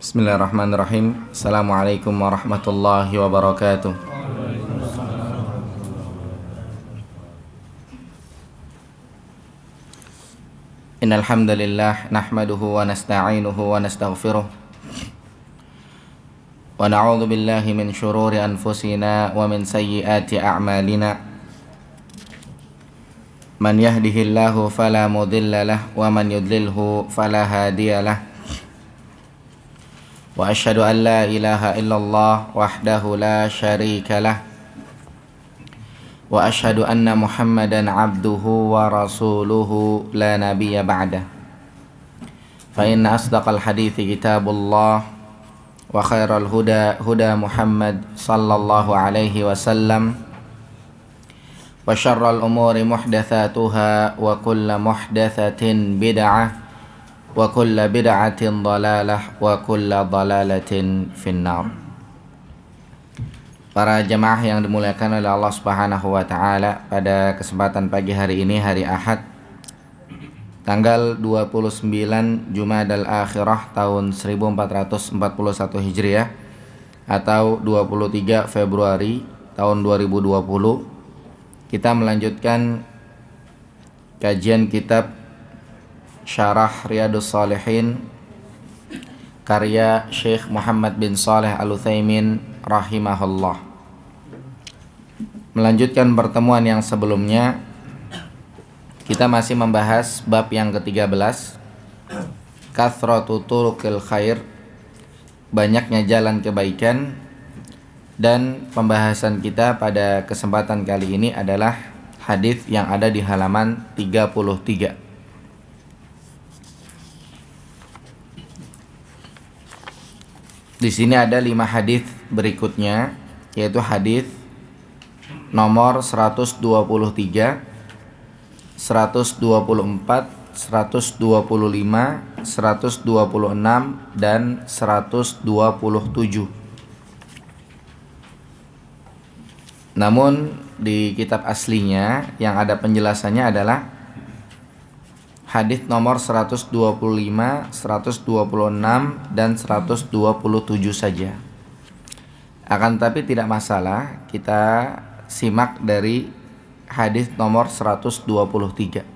Bismillahirrahmanirrahim. Assalamualaikum warahmatullahi wabarakatuh. Innal hamdalillah nahmaduhu wa nasta'inuhu wa nastaghfiruh. Wa na'udzu billahi min shururi anfusina wa min sayyiati a'malina. Man yahdihillahu fala mudilla lahu wa man yudlilhu fala hadiya lahu. Wa asyhadu an la ilaha illallah wahdahu la syarika lah. Wa asyhadu anna Muhammadan abduhu wa rasuluhu la nabiyya ba'dah. Fa inna asdaqal hadithi kitabullah wa khairal huda huda Muhammad sallallahu alaihi wasallam. Wa syarral umuri muhdatsatuha wa kullu muhdatsatin bid'ah wa kulla bid'atin dhalalah wa kulla dhalalatin finnar. Para jemaah yang dimuliakan oleh Allah Subhanahu wa taala, pada kesempatan pagi hari ini, hari Ahad tanggal 29 Jumadal Akhirah tahun 1441 Hijriah atau 23 Februari tahun 2020, kita melanjutkan kajian kitab Syarah Riyadhus Shalihin karya Syekh Muhammad bin Shalih Al-Utsaimin rahimahullah. Melanjutkan pertemuan yang sebelumnya, kita masih membahas bab yang ke-13, kathratu turuqil khair, banyaknya jalan kebaikan, dan pembahasan kita pada kesempatan kali ini adalah hadis yang ada di halaman 33. Di sini ada 5 hadis berikutnya, yaitu hadis nomor 123, 124, 125, 126 dan 127. Namun di kitab aslinya yang ada penjelasannya adalah hadis nomor 125, 126 dan 127 saja. Akan tapi tidak masalah, kita simak dari hadis nomor 123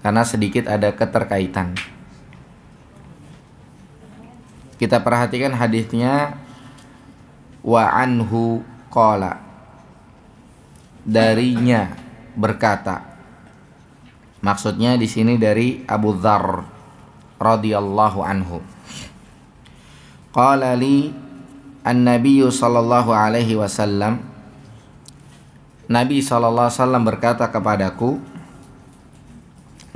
karena sedikit ada keterkaitan. Kita perhatikan hadisnya. Wa anhu qala, darinya berkata. Maksudnya di sini dari Abu Dzar radhiyallahu anhu. Qala li an-nabiy sallallahu alaihi wasallam, Nabi sallallahu alaihi wasallam berkata kepadaku,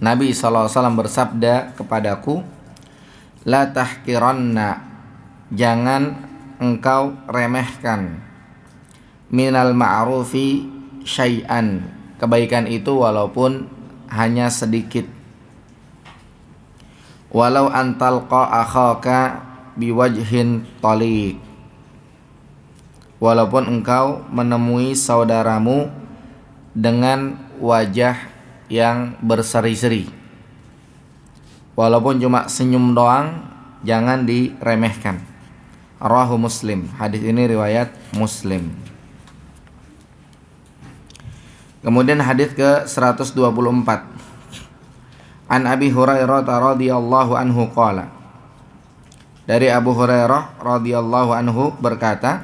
Nabi sallallahu alaihi wasallam bersabda kepadaku, la tahqiranna, jangan engkau remehkan, minal ma'rufi syai'an, kebaikan itu walaupun hanya sedikit, walau antalqa akhaka biwajhin taliq, walaupun engkau menemui saudaramu dengan wajah yang berseri-seri, walaupun cuma senyum doang, jangan diremehkan. Rawahu Muslim, hadis ini riwayat Muslim. Kemudian hadis ke-124. An Abi Hurairah radhiyallahu anhu qala, dari Abu Hurairah radhiyallahu anhu berkata,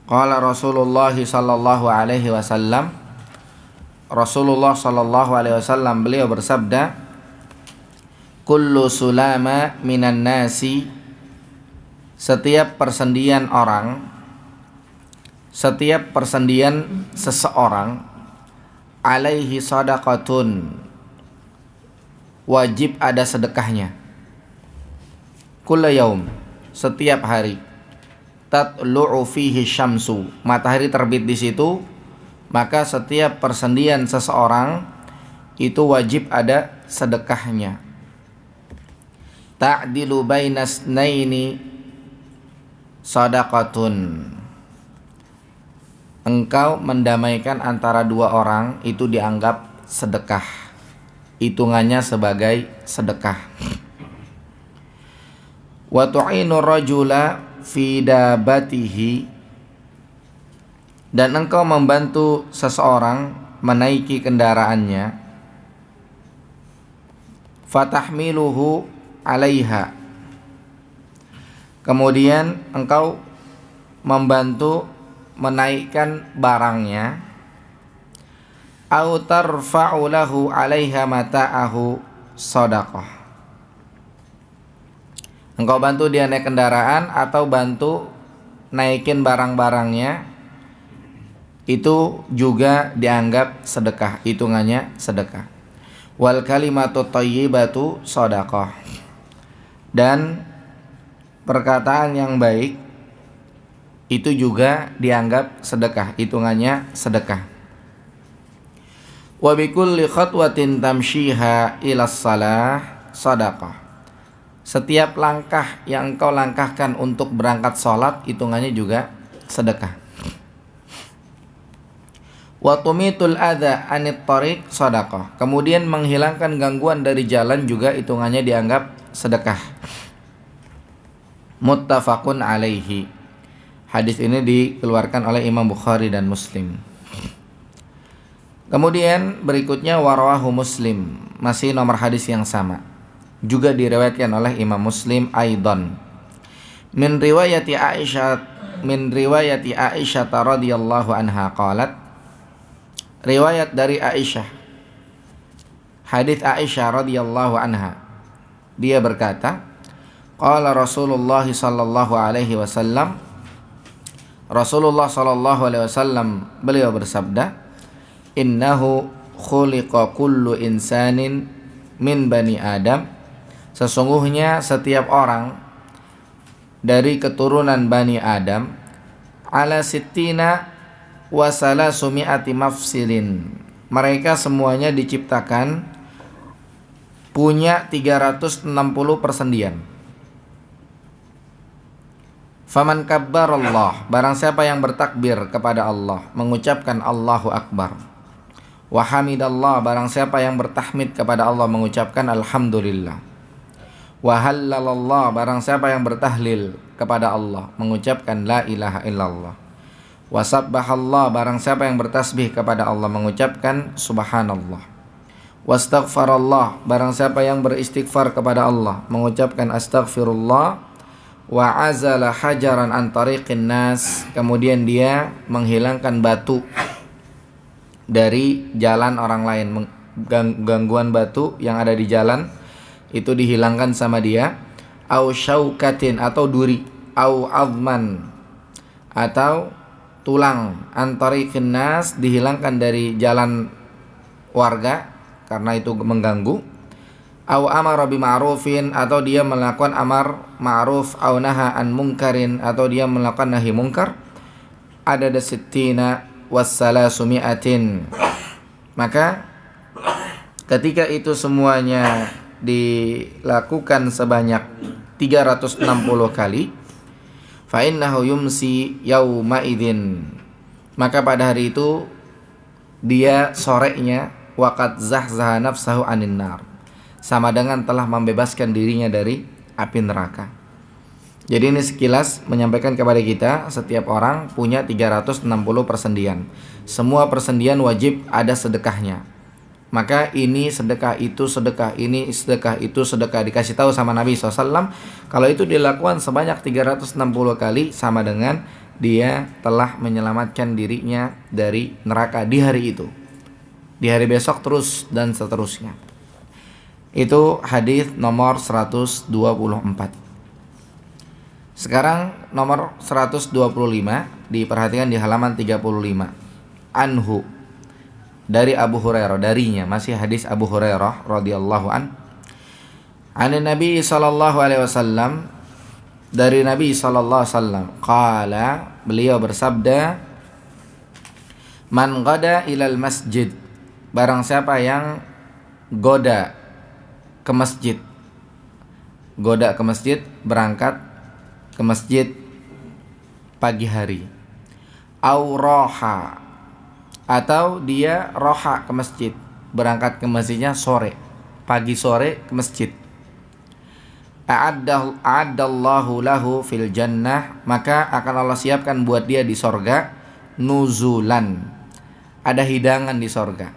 qala Rasulullah sallallahu alaihi wasallam, Rasulullah sallallahu alaihi wasallam beliau bersabda, kullu sulama minan nasi, setiap persendian orang, setiap persendian seseorang, alaihi sadaqatun, wajib ada sedekahnya, kulla yaum, setiap hari, tatlu'u fihi syamsu, matahari terbit di situ, maka setiap persendian seseorang itu wajib ada sedekahnya. Ta'dilu bainas naini sadaqatun, engkau mendamaikan antara dua orang, itu dianggap sedekah, hitungannya sebagai sedekah. wa tu'inu rajula fi dabatihi, dan engkau membantu seseorang menaiki kendaraannya, fatahmiluhu alaiha, kemudian engkau membantu menaikkan barangnya, au tarfa'u lahu alaiha mata'ahu shadaqah, engkau bantu dia naik kendaraan atau bantu naikin barang-barangnya, itu juga dianggap sedekah, hitungannya sedekah. Wal kalimatu thayyibatu shadaqah, dan perkataan yang baik itu juga dianggap sedekah, hitungannya sedekah. Wa bikulli khatwatin tamshiha ila shalah shadaqah, setiap langkah yang engkau langkahkan untuk berangkat sholat, hitungannya juga sedekah. Wa tumitul adza anit thariq shadaqah, kemudian menghilangkan gangguan dari jalan juga hitungannya dianggap sedekah. Muttafaqun alaihi, hadis ini dikeluarkan oleh Imam Bukhari dan Muslim. Kemudian berikutnya warawahu Muslim, masih nomor hadis yang sama, juga diriwayatkan oleh Imam Muslim aidan min riwayati Aisyah radhiyallahu anha qalat, riwayat dari Aisyah, hadis Aisyah radhiyallahu anha, dia berkata, qala Rasulullah sallallahu alaihi wasallam, Rasulullah sallallahu alaihi wasallam beliau bersabda, innahu khuliqa kullu insanin min bani Adam, sesungguhnya setiap orang dari keturunan Bani Adam ala sittina wa salasumi'ati mafsilin, mereka semuanya diciptakan punya 360 persendian. Faman kabbarallah, barang siapa yang bertakbir kepada Allah, mengucapkan Allahu Akbar. Wa hamidallah, barang siapa yang bertahmid kepada Allah, mengucapkan Alhamdulillah. Wa hallalallah, barang siapa yang bertahlil kepada Allah, mengucapkan La ilaha illallah. Wa sabbahallah, barang siapa yang bertasbih kepada Allah, mengucapkan Subhanallah. Wastaghfarallah, barang siapa yang beristighfar kepada Allah, mengucapkan Astaghfirullah. Wa azala hajaran an tariqin nas, kemudian dia menghilangkan batu dari jalan orang lain, gangguan batu yang ada di jalan itu dihilangkan sama dia. Au syaukatin, atau duri, au azman, atau tulang, antariqin nas, dihilangkan dari jalan warga karena itu mengganggu. Au amara bima'rufin, atau dia melakukan amar ma'ruf, au naha an munkarin, atau dia melakukan nahi munkar. Adada sittina wassalaasumi'atin, maka ketika itu semuanya dilakukan sebanyak 360 kali, fa innahu yumsi yauma idzin, maka pada hari itu dia sorenya waqad zahzaha nafsahu anin nar, sama dengan telah membebaskan dirinya dari api neraka. Jadi ini sekilas menyampaikan kepada kita, setiap orang punya 360 persendian. Semua persendian wajib ada sedekahnya. Maka ini sedekah, itu sedekah, ini sedekah, itu sedekah. Dikasih tahu sama Nabi SAW, kalau itu dilakukan sebanyak 360 kali, sama dengan dia telah menyelamatkan dirinya dari neraka di hari itu, di hari besok, terus dan seterusnya. Itu hadis nomor 124. Sekarang nomor 125, diperhatikan di halaman 35. Anhu, dari Abu Hurairah, darinya masih hadis Abu Hurairah radhiyallahu an. Nabi sallallahu alaihi wasallam, dari Nabi sallallahu alaihi wasallam, qala, beliau bersabda, man qada ilal masjid, barang siapa yang goda ke masjid, goda ke masjid, berangkat ke masjid pagi hari, au roha, atau dia roha ke masjid, berangkat ke masjidnya sore, pagi sore ke masjid. a'addallahu lahu fil jannah, maka akan Allah siapkan buat dia di sorga nuzulan, ada hidangan di sorga,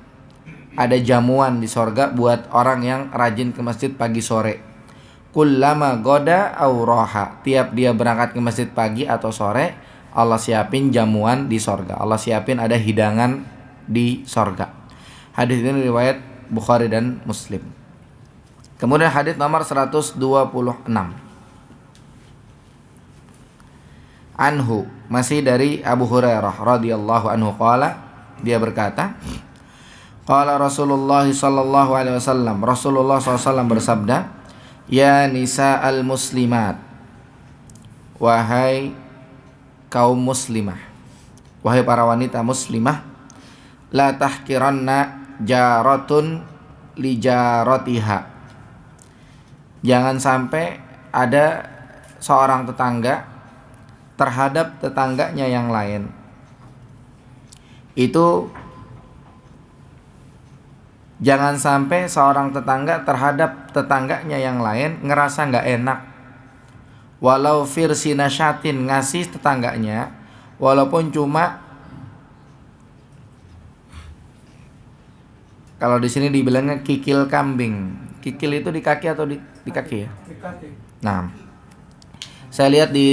ada jamuan di sorga buat orang yang rajin ke masjid pagi sore. Kullama goda au roha, tiap dia berangkat ke masjid pagi atau sore, Allah siapin jamuan di sorga, Allah siapin ada hidangan di sorga. Hadis ini riwayat Bukhari dan Muslim. Kemudian hadis nomor 126. Anhu, masih dari Abu Hurairah radhiyallahu anhu qala, dia berkata, qala Rasulullah sallallahu alaihi wasallam, Rasulullah SAW bersabda, ya nisa al muslimat, wahai kaum muslimah, wahai para wanita muslimah, la tahkiranna jaratun li jaratiha, jangan sampai ada seorang tetangga terhadap tetangganya yang lain itu, jangan sampai seorang tetangga terhadap tetangganya yang lain ngerasa nggak enak, walau firsinasyatin, ngasih tetangganya walaupun cuma, kalau di sini dibilangnya kikil kambing. Kikil itu di kaki atau di kaki ya? Di kaki. Nah, saya lihat di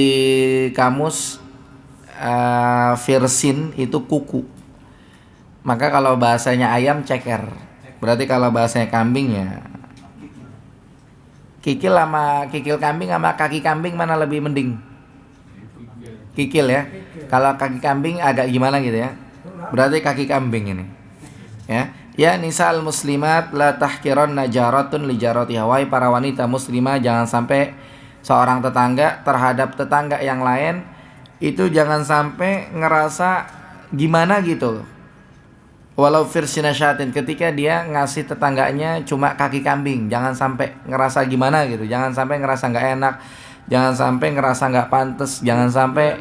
kamus firsin itu kuku. Maka kalau bahasanya ayam ceker. Berarti kalau bahasanya kambing ya kikil. Sama kikil kambing sama kaki kambing mana lebih mending? Kikil ya. Kalau kaki kambing agak gimana gitu ya. Berarti kaki kambing ini. Ya. Ya nisal muslimat la tahkiranna jaratun li jaratiha, wahai para wanita muslimah, jangan sampai seorang tetangga terhadap tetangga yang lain itu jangan sampai ngerasa gimana gitu. Walau firsinasyatin, ketika dia ngasih tetangganya cuma kaki kambing, jangan sampai ngerasa gimana gitu, jangan sampai ngerasa nggak enak, jangan sampai ngerasa nggak pantas, jangan sampai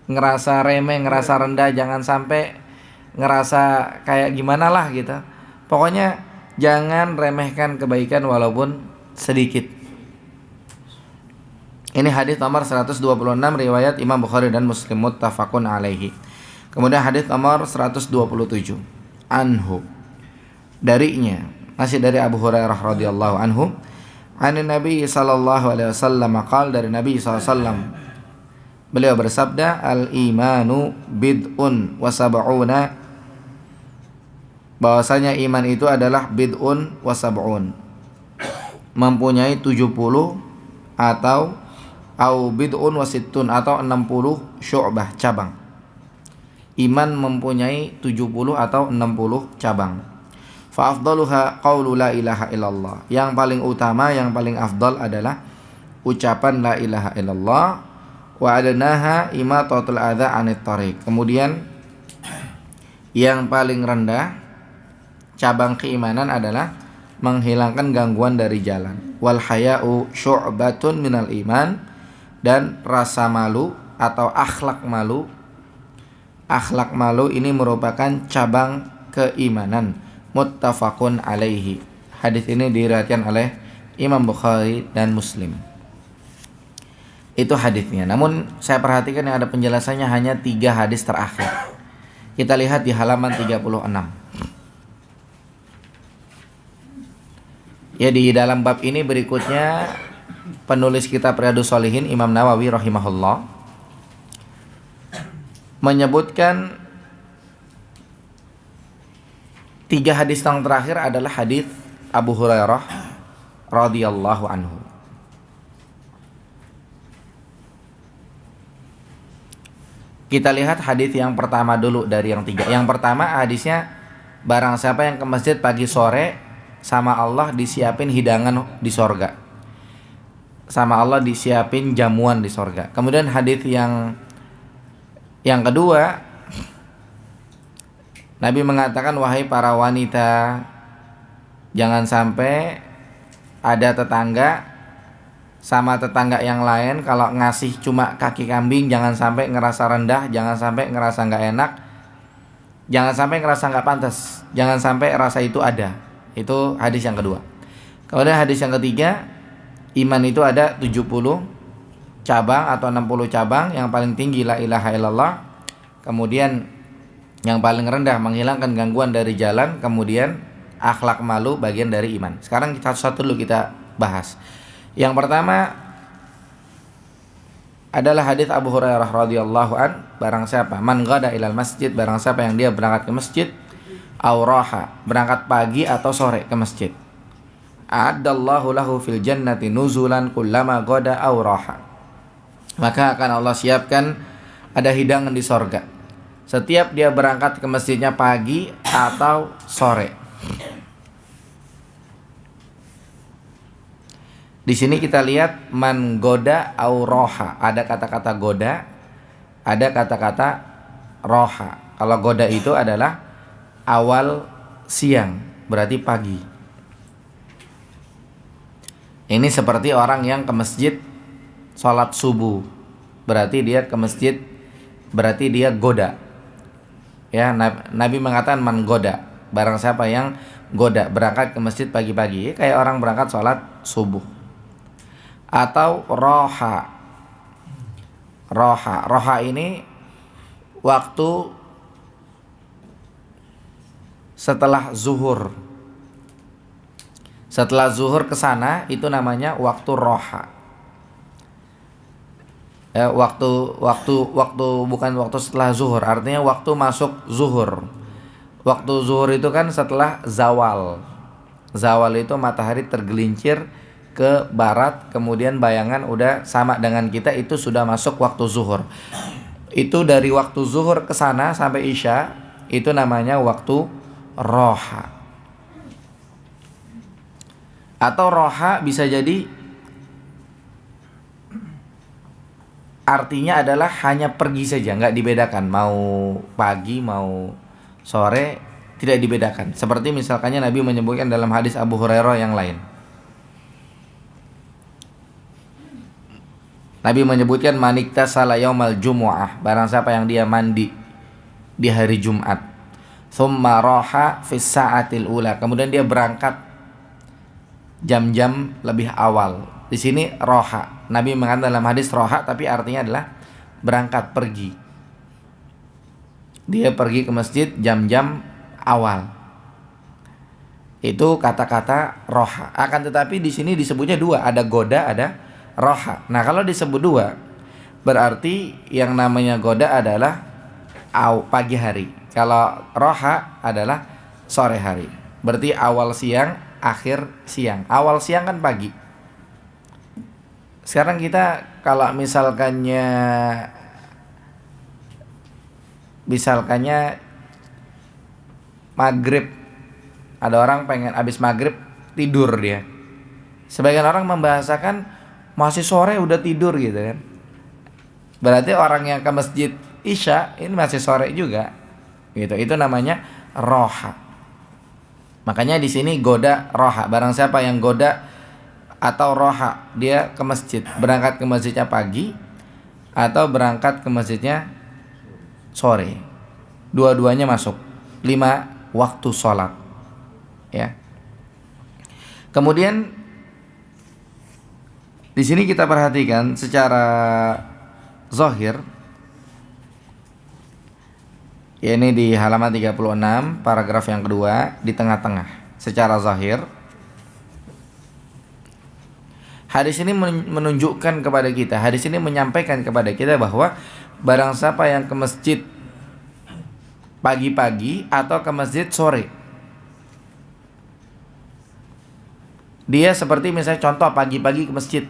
ngerasa remeh, ngerasa rendah, jangan sampai ngerasa kayak gimana lah gitu. Pokoknya jangan remehkan kebaikan walaupun sedikit. Ini hadis nomor 126 riwayat Imam Bukhari dan Muslim muttafaqun alaihi. Kemudian hadis nomor 127. Anhu, darinya, masih dari Abu Hurairah radhiyallahu anhu, anin Nabi sallallahu alaihi wasallam qala, dari Nabi sallallahu alaihi wasallam beliau bersabda, al-imanu bid'un wa sab'una, bahwasanya iman itu adalah bid'un wa sab'un, mempunyai 70 atau bid'un wa sittun, atau 60 syu'bah, cabang. Iman mempunyai 70 atau 60 cabang. Fa afdaluha qaulu la ilaha illallah, yang paling utama, yang paling afdal adalah ucapan la ilaha illallah. Wa adnaha imatatul adza 'anit thariq, kemudian yang paling rendah cabang keimanan adalah menghilangkan gangguan dari jalan. Wal haya'u syu'batun minal iman, dan rasa malu atau akhlak malu ini merupakan cabang keimanan. Muttafaqun alaihi, hadis ini diriwayatkan oleh Imam Bukhari dan Muslim. Itu hadisnya. Namun saya perhatikan yang ada penjelasannya hanya 3 hadis terakhir. Kita lihat di halaman 36. Ya, di dalam bab ini berikutnya penulis kitab Riyadhus Shalihin Imam Nawawi rahimahullah menyebutkan 3 hadis yang terakhir adalah hadis Abu Hurairah radhiyallahu anhu. Kita lihat hadis yang pertama dulu dari yang 3. Yang pertama hadisnya, barang siapa yang ke masjid pagi sore, sama Allah disiapin hidangan di sorga, sama Allah disiapin jamuan di sorga. Kemudian hadis yang kedua, Nabi mengatakan, wahai para wanita, jangan sampai ada tetangga sama tetangga yang lain kalau ngasih cuma kaki kambing, jangan sampai ngerasa rendah, jangan sampai ngerasa nggak enak, jangan sampai ngerasa nggak pantas, jangan sampai rasa itu ada. Itu hadis yang kedua. Kemudian hadis yang ketiga, Iman itu ada 70 cabang atau 60 cabang. Yang paling tinggi la ilaha illallah. Kemudian yang paling rendah menghilangkan gangguan dari jalan. Kemudian akhlak malu bagian dari iman. Sekarang satu-satu dulu kita bahas. Yang pertama adalah hadis Abu Hurairah radhiyallahu an, barang siapa man ghada ilal masjid, barang siapa yang dia berangkat ke masjid, auraha, berangkat pagi atau sore ke masjid, a'addallahu lahu fil jannati nuzulan kullama ghada auraha, maka akan Allah siapkan ada hidangan di sorga setiap dia berangkat ke masjidnya pagi atau sore. Di sini kita lihat man goda au roha. Ada kata-kata goda, ada kata-kata roha. Kalau goda itu adalah awal siang, berarti pagi. Ini seperti orang yang ke masjid sholat subuh, berarti dia ke masjid, berarti dia goda. Ya, Nabi mengatakan man goda, barang siapa yang goda berangkat ke masjid pagi-pagi, kayak orang berangkat sholat subuh. Atau roha. Roha ini waktu setelah zuhur. Setelah zuhur ke sana itu namanya waktu roha. Waktu bukan waktu setelah zuhur, artinya waktu masuk zuhur. Waktu zuhur itu kan setelah zawal. Zawal itu matahari tergelincir ke barat, kemudian bayangan udah sama dengan kita, itu sudah masuk waktu zuhur. Itu dari waktu zuhur ke sana sampai isya, itu namanya waktu roha. Atau roha bisa jadi artinya adalah hanya pergi saja, nggak dibedakan mau pagi mau sore, tidak dibedakan. Seperti misalkannya Nabi menyebutkan dalam hadis Abu Hurairah yang lain. Nabi menyebutkan maniktasala yaumal jumu'ah, barang siapa yang dia mandi di hari Jumat, thumma roha fis sa'atil ula, kemudian dia berangkat jam-jam lebih awal. Di sini roha, Nabi mengatakan dalam hadis roha, tapi artinya adalah berangkat, pergi. Dia pergi ke masjid jam-jam awal. Itu kata-kata roha. Akan tetapi di sini disebutnya dua, ada goda, ada roha. Nah, kalau disebut dua, berarti yang namanya goda adalah pagi hari. Kalau roha adalah sore hari. Berarti awal siang, akhir siang. Awal siang kan pagi. Sekarang kita kalau misalkannya maghrib, ada orang pengen habis maghrib tidur dia. Sebagian orang membahasakan masih sore udah tidur gitu kan. Berarti orang yang ke masjid isya ini masih sore juga. Gitu. Itu namanya roha. Makanya di sini goda roha. Barang siapa yang goda atau roha, dia ke masjid, berangkat ke masjidnya pagi atau berangkat ke masjidnya sore. Dua-duanya masuk. 5 waktu sholat. Ya. Kemudian di sini kita perhatikan secara zahir, ya ini di halaman 36 paragraf yang kedua di tengah-tengah. Secara zahir, hadis ini menunjukkan kepada kita, hadis ini menyampaikan kepada kita bahwa barang siapa yang ke masjid pagi-pagi atau ke masjid sore, dia seperti misalnya contoh pagi-pagi ke masjid.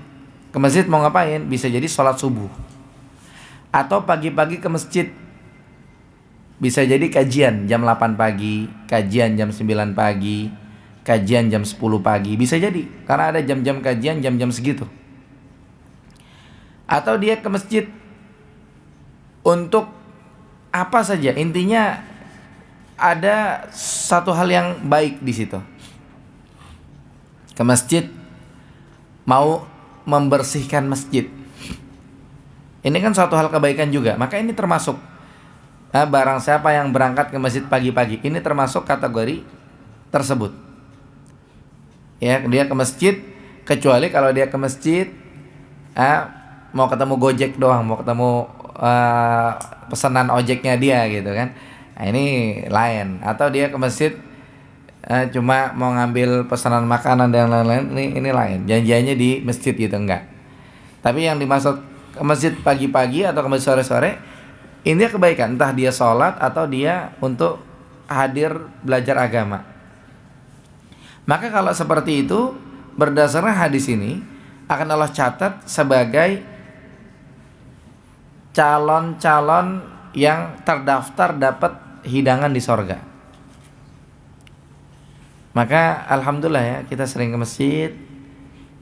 Ke masjid mau ngapain? Bisa jadi sholat subuh. Atau pagi-pagi ke masjid, bisa jadi kajian jam 8 pagi, kajian jam 9 pagi, kajian jam 10 pagi. Bisa jadi, karena ada jam-jam kajian, jam-jam segitu. Atau dia ke masjid untuk apa saja, intinya ada satu hal yang baik di situ. Ke masjid mau membersihkan masjid. Ini kan suatu hal kebaikan juga. Maka ini termasuk barang siapa yang berangkat ke masjid pagi-pagi, ini termasuk kategori tersebut. Ya, dia ke masjid Kecuali kalau dia ke masjid mau ketemu Gojek doang, mau ketemu pesanan ojeknya dia gitu kan. Nah, ini lain. Atau dia ke masjid cuma mau ngambil pesanan makanan dan lain-lain, ini lain. Janjiannya di masjid gitu, enggak. Tapi yang dimaksud ke masjid pagi-pagi atau ke masjid sore-sore, ini kebaikan, entah dia sholat atau dia untuk hadir belajar agama. Maka kalau seperti itu, berdasarkan hadis ini akan Allah catat sebagai calon-calon yang terdaftar dapat hidangan di sorga. Maka alhamdulillah ya, kita sering ke masjid.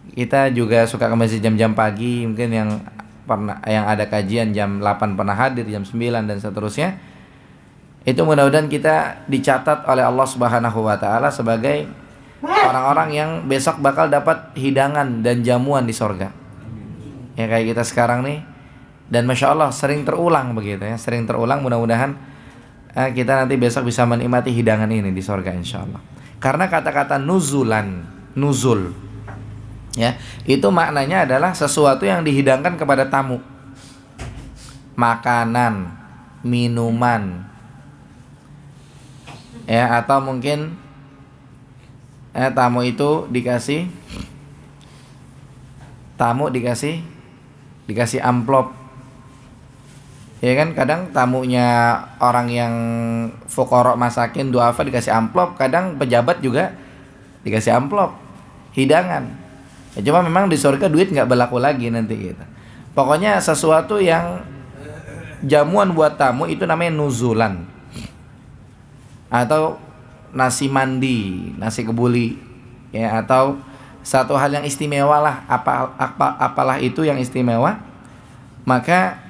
Kita juga suka ke masjid jam-jam pagi, mungkin yang ada kajian jam 8 pernah hadir, jam 9 dan seterusnya. Itu mudah-mudahan kita dicatat oleh Allah Subhanahu wa taala sebagai orang-orang yang besok bakal dapat hidangan dan jamuan di sorga. Ya kayak kita sekarang nih. Dan Masya Allah sering terulang begitu ya, sering terulang. Mudah-mudahan kita nanti besok bisa menikmati hidangan ini di sorga insya Allah. Karena kata-kata nuzulan, nuzul ya, itu maknanya adalah sesuatu yang dihidangkan kepada tamu. Makanan, minuman, ya, atau mungkin tamu itu dikasih amplop. Ya kan, kadang tamunya orang yang fuqara masakin duafa dikasih amplop, kadang pejabat juga dikasih amplop hidangan. Ya, cuma memang di surga duit nggak berlaku lagi nanti gitu. Pokoknya sesuatu yang jamuan buat tamu itu namanya nuzulan. Atau nasi mandi, nasi kebuli, ya, atau satu hal yang istimewa lah, apalah itu yang istimewa. Maka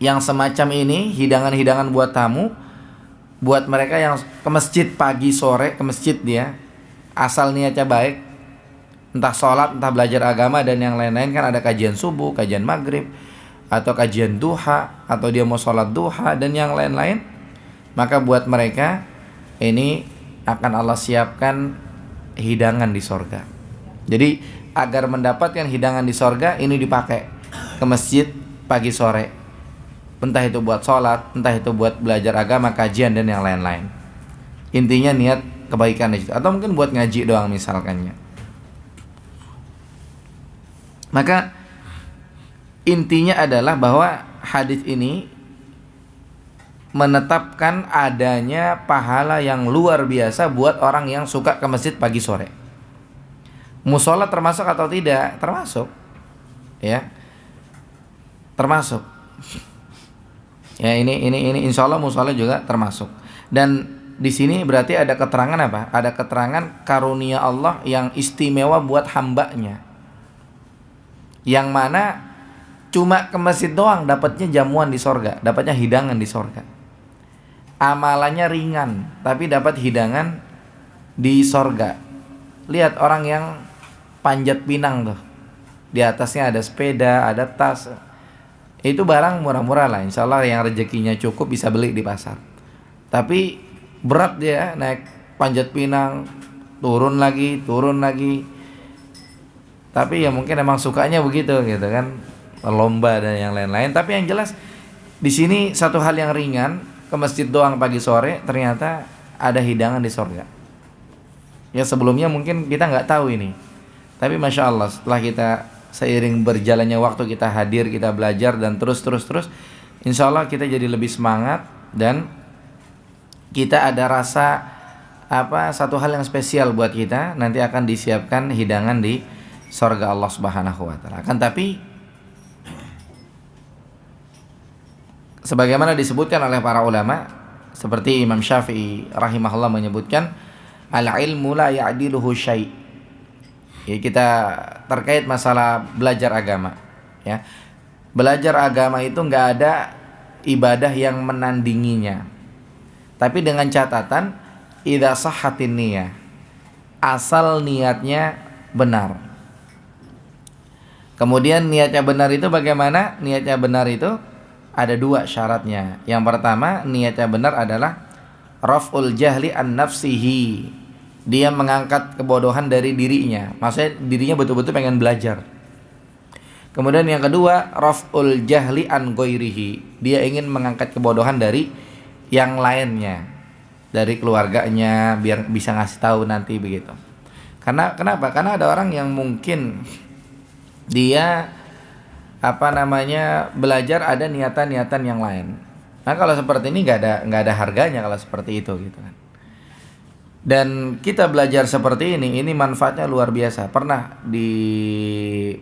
yang semacam ini, hidangan-hidangan buat tamu, buat mereka yang ke masjid pagi sore, ke masjid dia, asal niatnya baik, entah sholat, entah belajar agama dan yang lain-lain, kan ada kajian subuh, kajian maghrib, atau kajian duha, atau dia mau sholat duha dan yang lain-lain. Maka buat mereka ini akan Allah siapkan hidangan di sorga. Jadi agar mendapatkan hidangan di sorga, ini dipakai ke masjid pagi sore. Entah itu buat sholat, entah itu buat belajar agama, kajian dan yang lain-lain. Intinya niat kebaikan di situ. Atau mungkin buat ngaji doang misalkannya. Maka intinya adalah bahwa hadis ini menetapkan adanya pahala yang luar biasa buat orang yang suka ke masjid pagi sore. Musola termasuk atau tidak? Termasuk. Ya. Termasuk. Ya, ini insya Allah musola juga termasuk. Dan di sini berarti ada keterangan apa? Ada keterangan karunia Allah yang istimewa buat hambanya, yang mana cuma ke masjid doang dapatnya jamuan di sorga, dapatnya hidangan di sorga. Amalannya ringan, tapi dapat hidangan di sorga. Lihat orang yang panjat pinang tuh, di atasnya ada sepeda, ada tas. Itu barang murah-murah lah, insya Allah yang rezekinya cukup bisa beli di pasar. Tapi berat dia naik panjat pinang, turun lagi. Tapi ya mungkin emang sukanya begitu gitu kan, lomba dan yang lain-lain. Tapi yang jelas di sini satu hal yang ringan, ke masjid doang pagi sore ternyata ada hidangan di surga. Ya sebelumnya mungkin kita nggak tahu ini. Tapi Masya Allah setelah kita seiring berjalannya waktu kita hadir, kita belajar dan terus insya Allah kita jadi lebih semangat dan kita ada rasa satu hal yang spesial buat kita, nanti akan disiapkan hidangan di surga Allah Subhanahu wa taala. Akan tapi sebagaimana disebutkan oleh para ulama seperti Imam Syafi'i rahimahullah menyebutkan al-ilmu la ya'diluhu syai'. Ya, kita terkait masalah belajar agama ya. Belajar agama itu nggak ada ibadah yang menandinginya. Tapi dengan catatan idza sahhatin niyah, asal niatnya benar. Kemudian niatnya benar itu bagaimana? Niatnya benar itu ada dua syaratnya. Yang pertama, niatnya benar adalah raf'ul jahli an nafsihi, Dia mengangkat kebodohan dari dirinya. Maksudnya dirinya betul-betul pengen belajar. Kemudian yang kedua, raf'ul jahli an ghairihi. Dia ingin mengangkat kebodohan dari yang lainnya, dari keluarganya, biar bisa ngasih tahu nanti begitu. Kenapa? Karena ada orang yang mungkin dia belajar ada niatan-niatan yang lain. Nah kalau seperti ini nggak ada harganya kalau seperti itu gitu kan. Dan kita belajar seperti ini manfaatnya luar biasa. Pernah di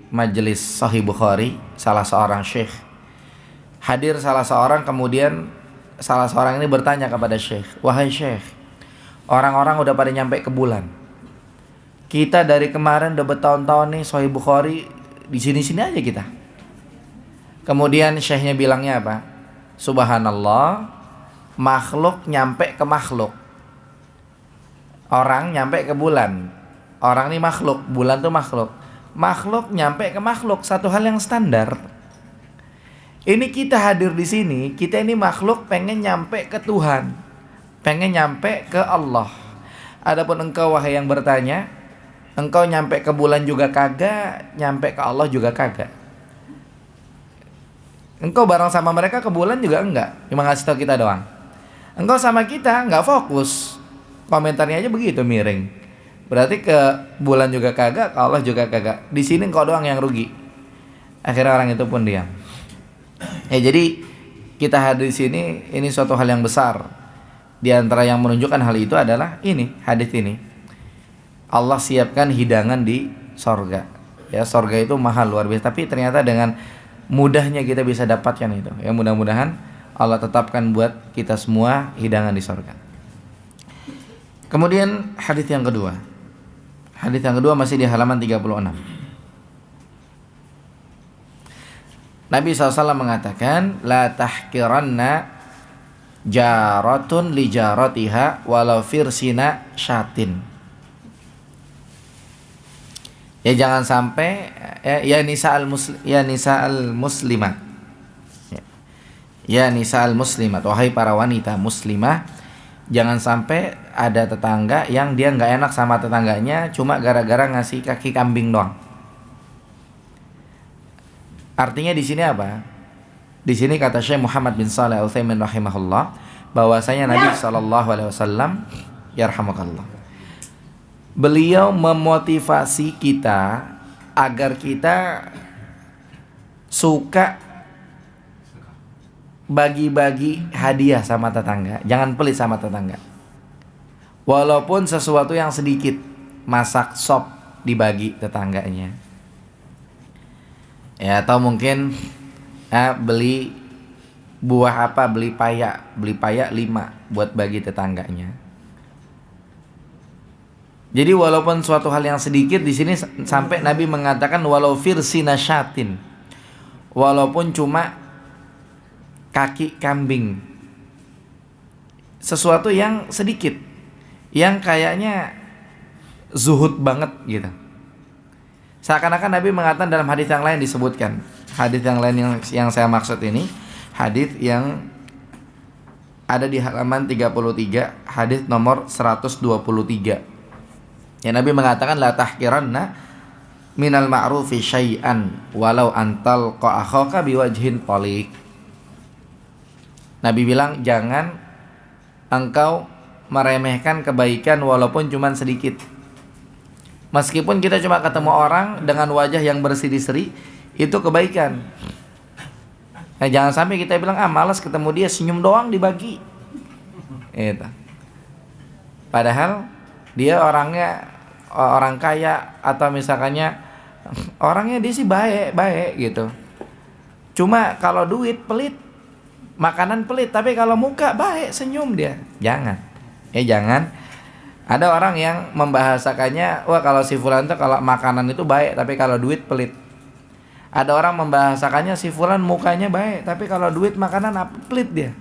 majelis Sahih Bukhari, salah seorang syekh hadir, kemudian salah seorang ini bertanya kepada syekh, wahai syekh, orang-orang udah pada nyampe ke bulan. Kita dari kemarin udah bertahun-tahun nih Sahih Bukhari di sini-sini aja kita. Kemudian syekhnya bilangnya apa? Subhanallah, makhluk nyampe ke makhluk. Orang nyampe ke bulan. Orang ini makhluk, bulan tuh makhluk. Makhluk nyampe ke makhluk, satu hal yang standar. Ini kita hadir di sini, kita ini makhluk pengen nyampe ke Tuhan, pengen nyampe ke Allah. Adapun engkau wahai yang bertanya, engkau nyampe ke bulan juga kagak, nyampe ke Allah juga kagak. Engkau bareng sama mereka ke bulan juga enggak, cuma ngasih tahu kita doang. Engkau sama kita enggak fokus, komentarnya aja begitu miring. Berarti ke bulan juga kagak, ke Allah juga kagak. Di sini engkau doang yang rugi. Akhirnya orang itu pun diam. Jadi kita hadir di sini ini suatu hal yang besar. Di antara yang menunjukkan hal itu adalah ini, hadis ini. Allah siapkan hidangan di sorga. Ya, sorga itu mahal luar biasa, tapi ternyata dengan mudahnya kita bisa dapatkan itu. Ya, mudah-mudahan Allah tetapkan buat kita semua hidangan di sorga. Kemudian hadis yang kedua. Hadis yang kedua masih di halaman 36. Nabi SAW mengatakan, la tahkiranna jaratun li jaratiha walau firsina syatin. Ya jangan sampai ya nisa'al muslimat. Ya nisa'al muslimat, wahai para wanita muslimah, jangan sampai ada tetangga yang dia nggak enak sama tetangganya cuma gara-gara ngasih kaki kambing doang. Artinya di sini apa? Di sini kata Syekh Muhammad bin Shalih Al-Utsaimin rahimahullah, bahwasanya Nabi SAW, yarhamukallah, beliau memotivasi kita agar kita suka bagi-bagi hadiah sama tetangga. Jangan pelit sama tetangga. Walaupun sesuatu yang sedikit, masak sop dibagi tetangganya. Ya, atau mungkin beli buah apa, beli payak 5 buat bagi tetangganya. Jadi walaupun suatu hal yang sedikit, di sini sampai Nabi mengatakan walau firsina syatin, walaupun cuma kaki kambing, sesuatu yang sedikit, yang kayaknya zuhud banget gitu. Seakan-akan Nabi mengatakan dalam hadis yang lain disebutkan. Hadis yang lain yang saya maksud ini hadis yang ada di halaman 33, hadis nomor 123. Ya, Nabi mengatakan la tahkiranna minal ma'rufi syai'an walau antal qa'akhaka biwajhin taliq. Nabi bilang jangan engkau meremehkan kebaikan walaupun cuma sedikit. Meskipun kita cuma ketemu orang dengan wajah yang berseri-seri, itu kebaikan. Nah, jangan sampai kita bilang malas ketemu dia, senyum doang dibagi. Itu. Padahal dia orangnya orang kaya, atau misalkannya orangnya dia sih baik gitu. Cuma kalau duit pelit, makanan pelit, tapi kalau muka baik, senyum dia. Jangan. Jangan. Ada orang yang membahasakannya, wah kalau si fulan itu kalau makanan itu baik, tapi kalau duit pelit. Ada orang membahasakannya si fulan mukanya baik, tapi kalau duit makanan pelit dia.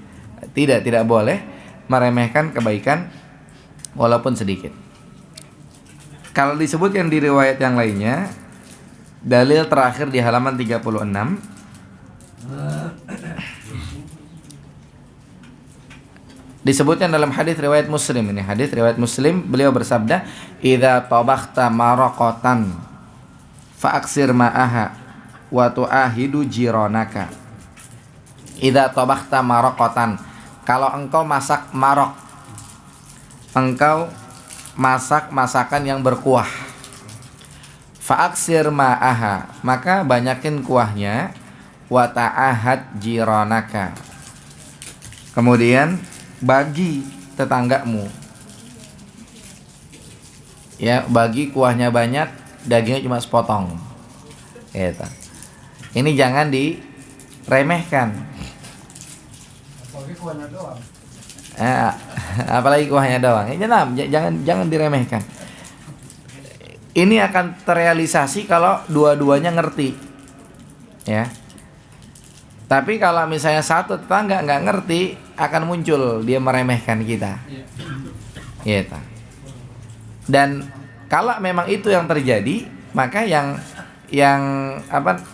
Tidak boleh meremehkan kebaikan walaupun sedikit. Kalau disebutkan di riwayat yang lainnya, dalil terakhir di halaman 36, Disebutkan dalam hadis riwayat Muslim, ini hadis riwayat Muslim, beliau bersabda, "Idza tabakhta maraqatan fa'aksir ma'aha wa tu'ahidu jiranaka." Idza tabakhta maraqatan, kalau engkau masak marok, engkau masak masakan yang berkuah, fa'aksir ma'aha, maka banyakin kuahnya, wa ta'ahad jiranaka, kemudian bagi tetanggamu, ya, bagi kuahnya banyak, dagingnya cuma sepotong, gitu. Ini jangan diremehkan. Apalagi kuahnya doang. Jangan diremehkan. Ini akan terrealisasi kalau dua-duanya ngerti, ya. Tapi kalau misalnya satu tetangga nggak ngerti, akan muncul dia meremehkan kita, gitu. Dan kalau memang itu yang terjadi, maka yang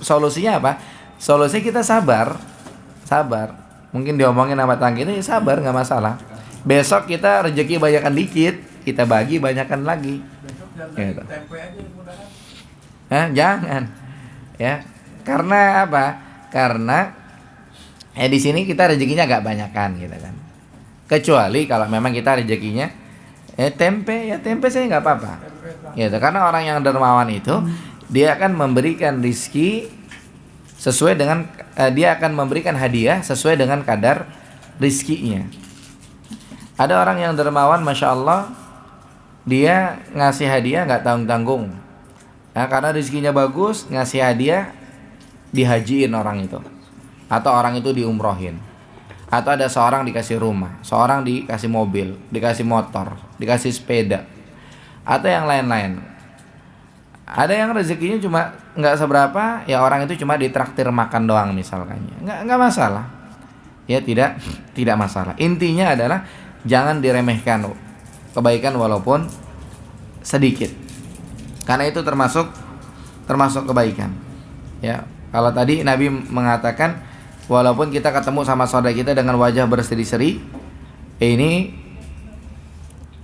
solusinya apa? Solusinya kita sabar. Mungkin diomongin sama tangga ini, sabar, nggak masalah. Besok kita rezeki banyakan dikit, kita bagi banyakan lagi. Gitu. Jangan, ya. Karena apa? Karena di sini kita rezekinya agak banyakan, gitu kan. Kecuali kalau memang kita rezekinya tempe saya nggak apa-apa, gitu. Karena orang yang dermawan itu dia akan memberikan rizki sesuai dengan dia akan memberikan hadiah sesuai dengan kadar rizkinya. Ada orang yang dermawan, masya Allah, dia ngasih hadiah nggak tanggung-tanggung. Nah, karena rizkinya bagus, ngasih hadiah dihajiin orang itu, atau orang itu diumrohin, atau ada seorang dikasih rumah, seorang dikasih mobil, dikasih motor, dikasih sepeda, atau yang lain-lain. Ada yang rezekinya cuma nggak seberapa, ya orang itu cuma ditraktir makan doang misalkannya, nggak masalah, ya, tidak masalah. Intinya adalah jangan diremehkan kebaikan walaupun sedikit, karena itu termasuk kebaikan, ya. Kalau tadi Nabi mengatakan, walaupun kita ketemu sama saudara kita dengan wajah berseri-seri, ini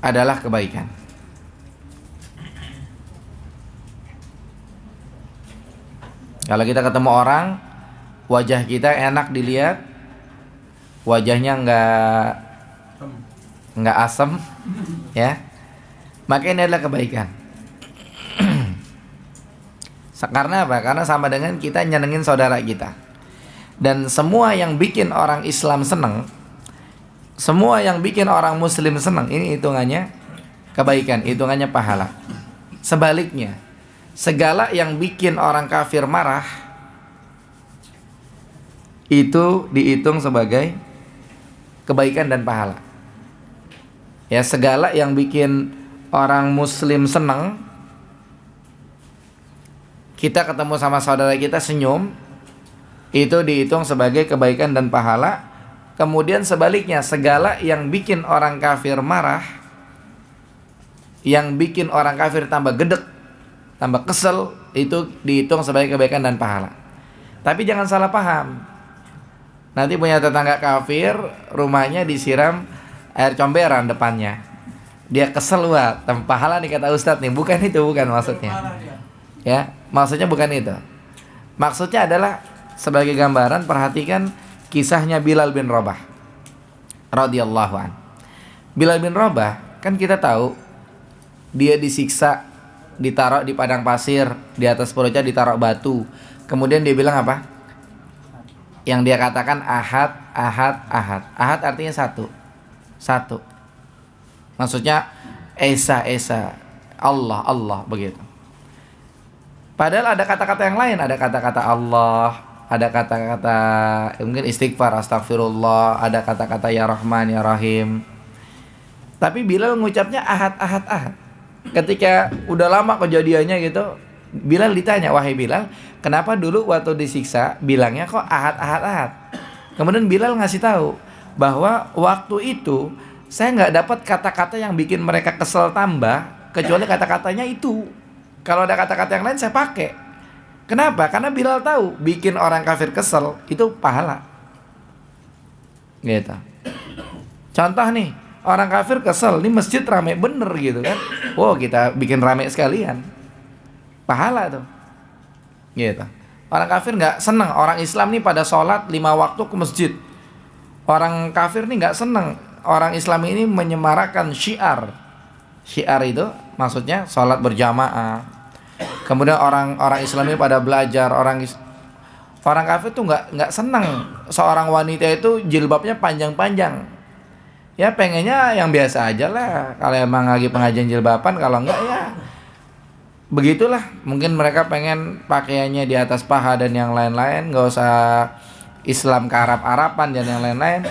adalah kebaikan. Kalau kita ketemu orang, wajah kita enak dilihat, wajahnya nggak asem, ya, maka ini adalah kebaikan. Karena apa? Karena sama dengan kita nyenengin saudara kita. Dan semua yang bikin orang Islam senang, semua yang bikin orang Muslim senang, ini hitungannya kebaikan, hitungannya pahala. Sebaliknya, segala yang bikin orang kafir marah, itu dihitung sebagai kebaikan dan pahala. Ya, segala yang bikin orang Muslim senang, kita ketemu sama saudara kita senyum, itu dihitung sebagai kebaikan dan pahala. Kemudian sebaliknya, segala yang bikin orang kafir marah, yang bikin orang kafir tambah gedek, tambah kesel, itu dihitung sebagai kebaikan dan pahala. Tapi jangan salah paham. Nanti punya tetangga kafir, rumahnya disiram air comberan depannya, dia kesel, wah, pahala nih kata Ustadz nih. Bukan itu, bukan maksudnya, ya. Maksudnya bukan itu. Maksudnya adalah sebagai gambaran, perhatikan kisahnya Bilal bin Rabah radhiyallahu an. Bilal bin Rabah, kan kita tahu dia disiksa, ditaruh di padang pasir, di atas perutnya ditaruh batu. Kemudian dia bilang apa? Yang dia katakan ahad, ahad, ahad. Ahad artinya satu. Maksudnya Esa, Allah, Allah, begitu. Padahal ada kata-kata yang lain, ada kata-kata Allah, ada kata-kata mungkin istighfar, astagfirullah, ada kata-kata ya Rahman, ya Rahim. Tapi Bilal ngucapnya ahad, ahad, ahad. Ketika udah lama kejadiannya gitu, Bilal ditanya, wahai Bilal, kenapa dulu waktu disiksa bilangnya kok ahad, ahad, ahad? Kemudian Bilal ngasih tahu bahwa waktu itu saya nggak dapat kata-kata yang bikin mereka kesel tambah, kecuali kata-katanya itu. Kalau ada kata-kata yang lain saya pakai. Kenapa? Karena Bilal tahu bikin orang kafir kesel itu pahala, gitu. Contoh nih, orang kafir kesel, ini masjid rame bener gitu kan. Wow, kita bikin rame sekalian. Pahala tuh. Gitu. Orang kafir nggak senang, orang Islam nih pada sholat 5 waktu ke masjid. Orang kafir nih nggak senang. Orang Islam ini menyemarakan syiar. Syiar itu maksudnya sholat berjamaah. Kemudian orang Islam ini pada belajar. Orang kafir tuh nggak senang seorang wanita itu jilbabnya panjang-panjang. Ya pengennya yang biasa aja lah. Kalau emang lagi pengajian jilbaban, kalau enggak ya begitulah. Mungkin mereka pengen pakaiannya di atas paha dan yang lain-lain. Nggak usah Islam ke Arab-Araban dan yang lain-lain.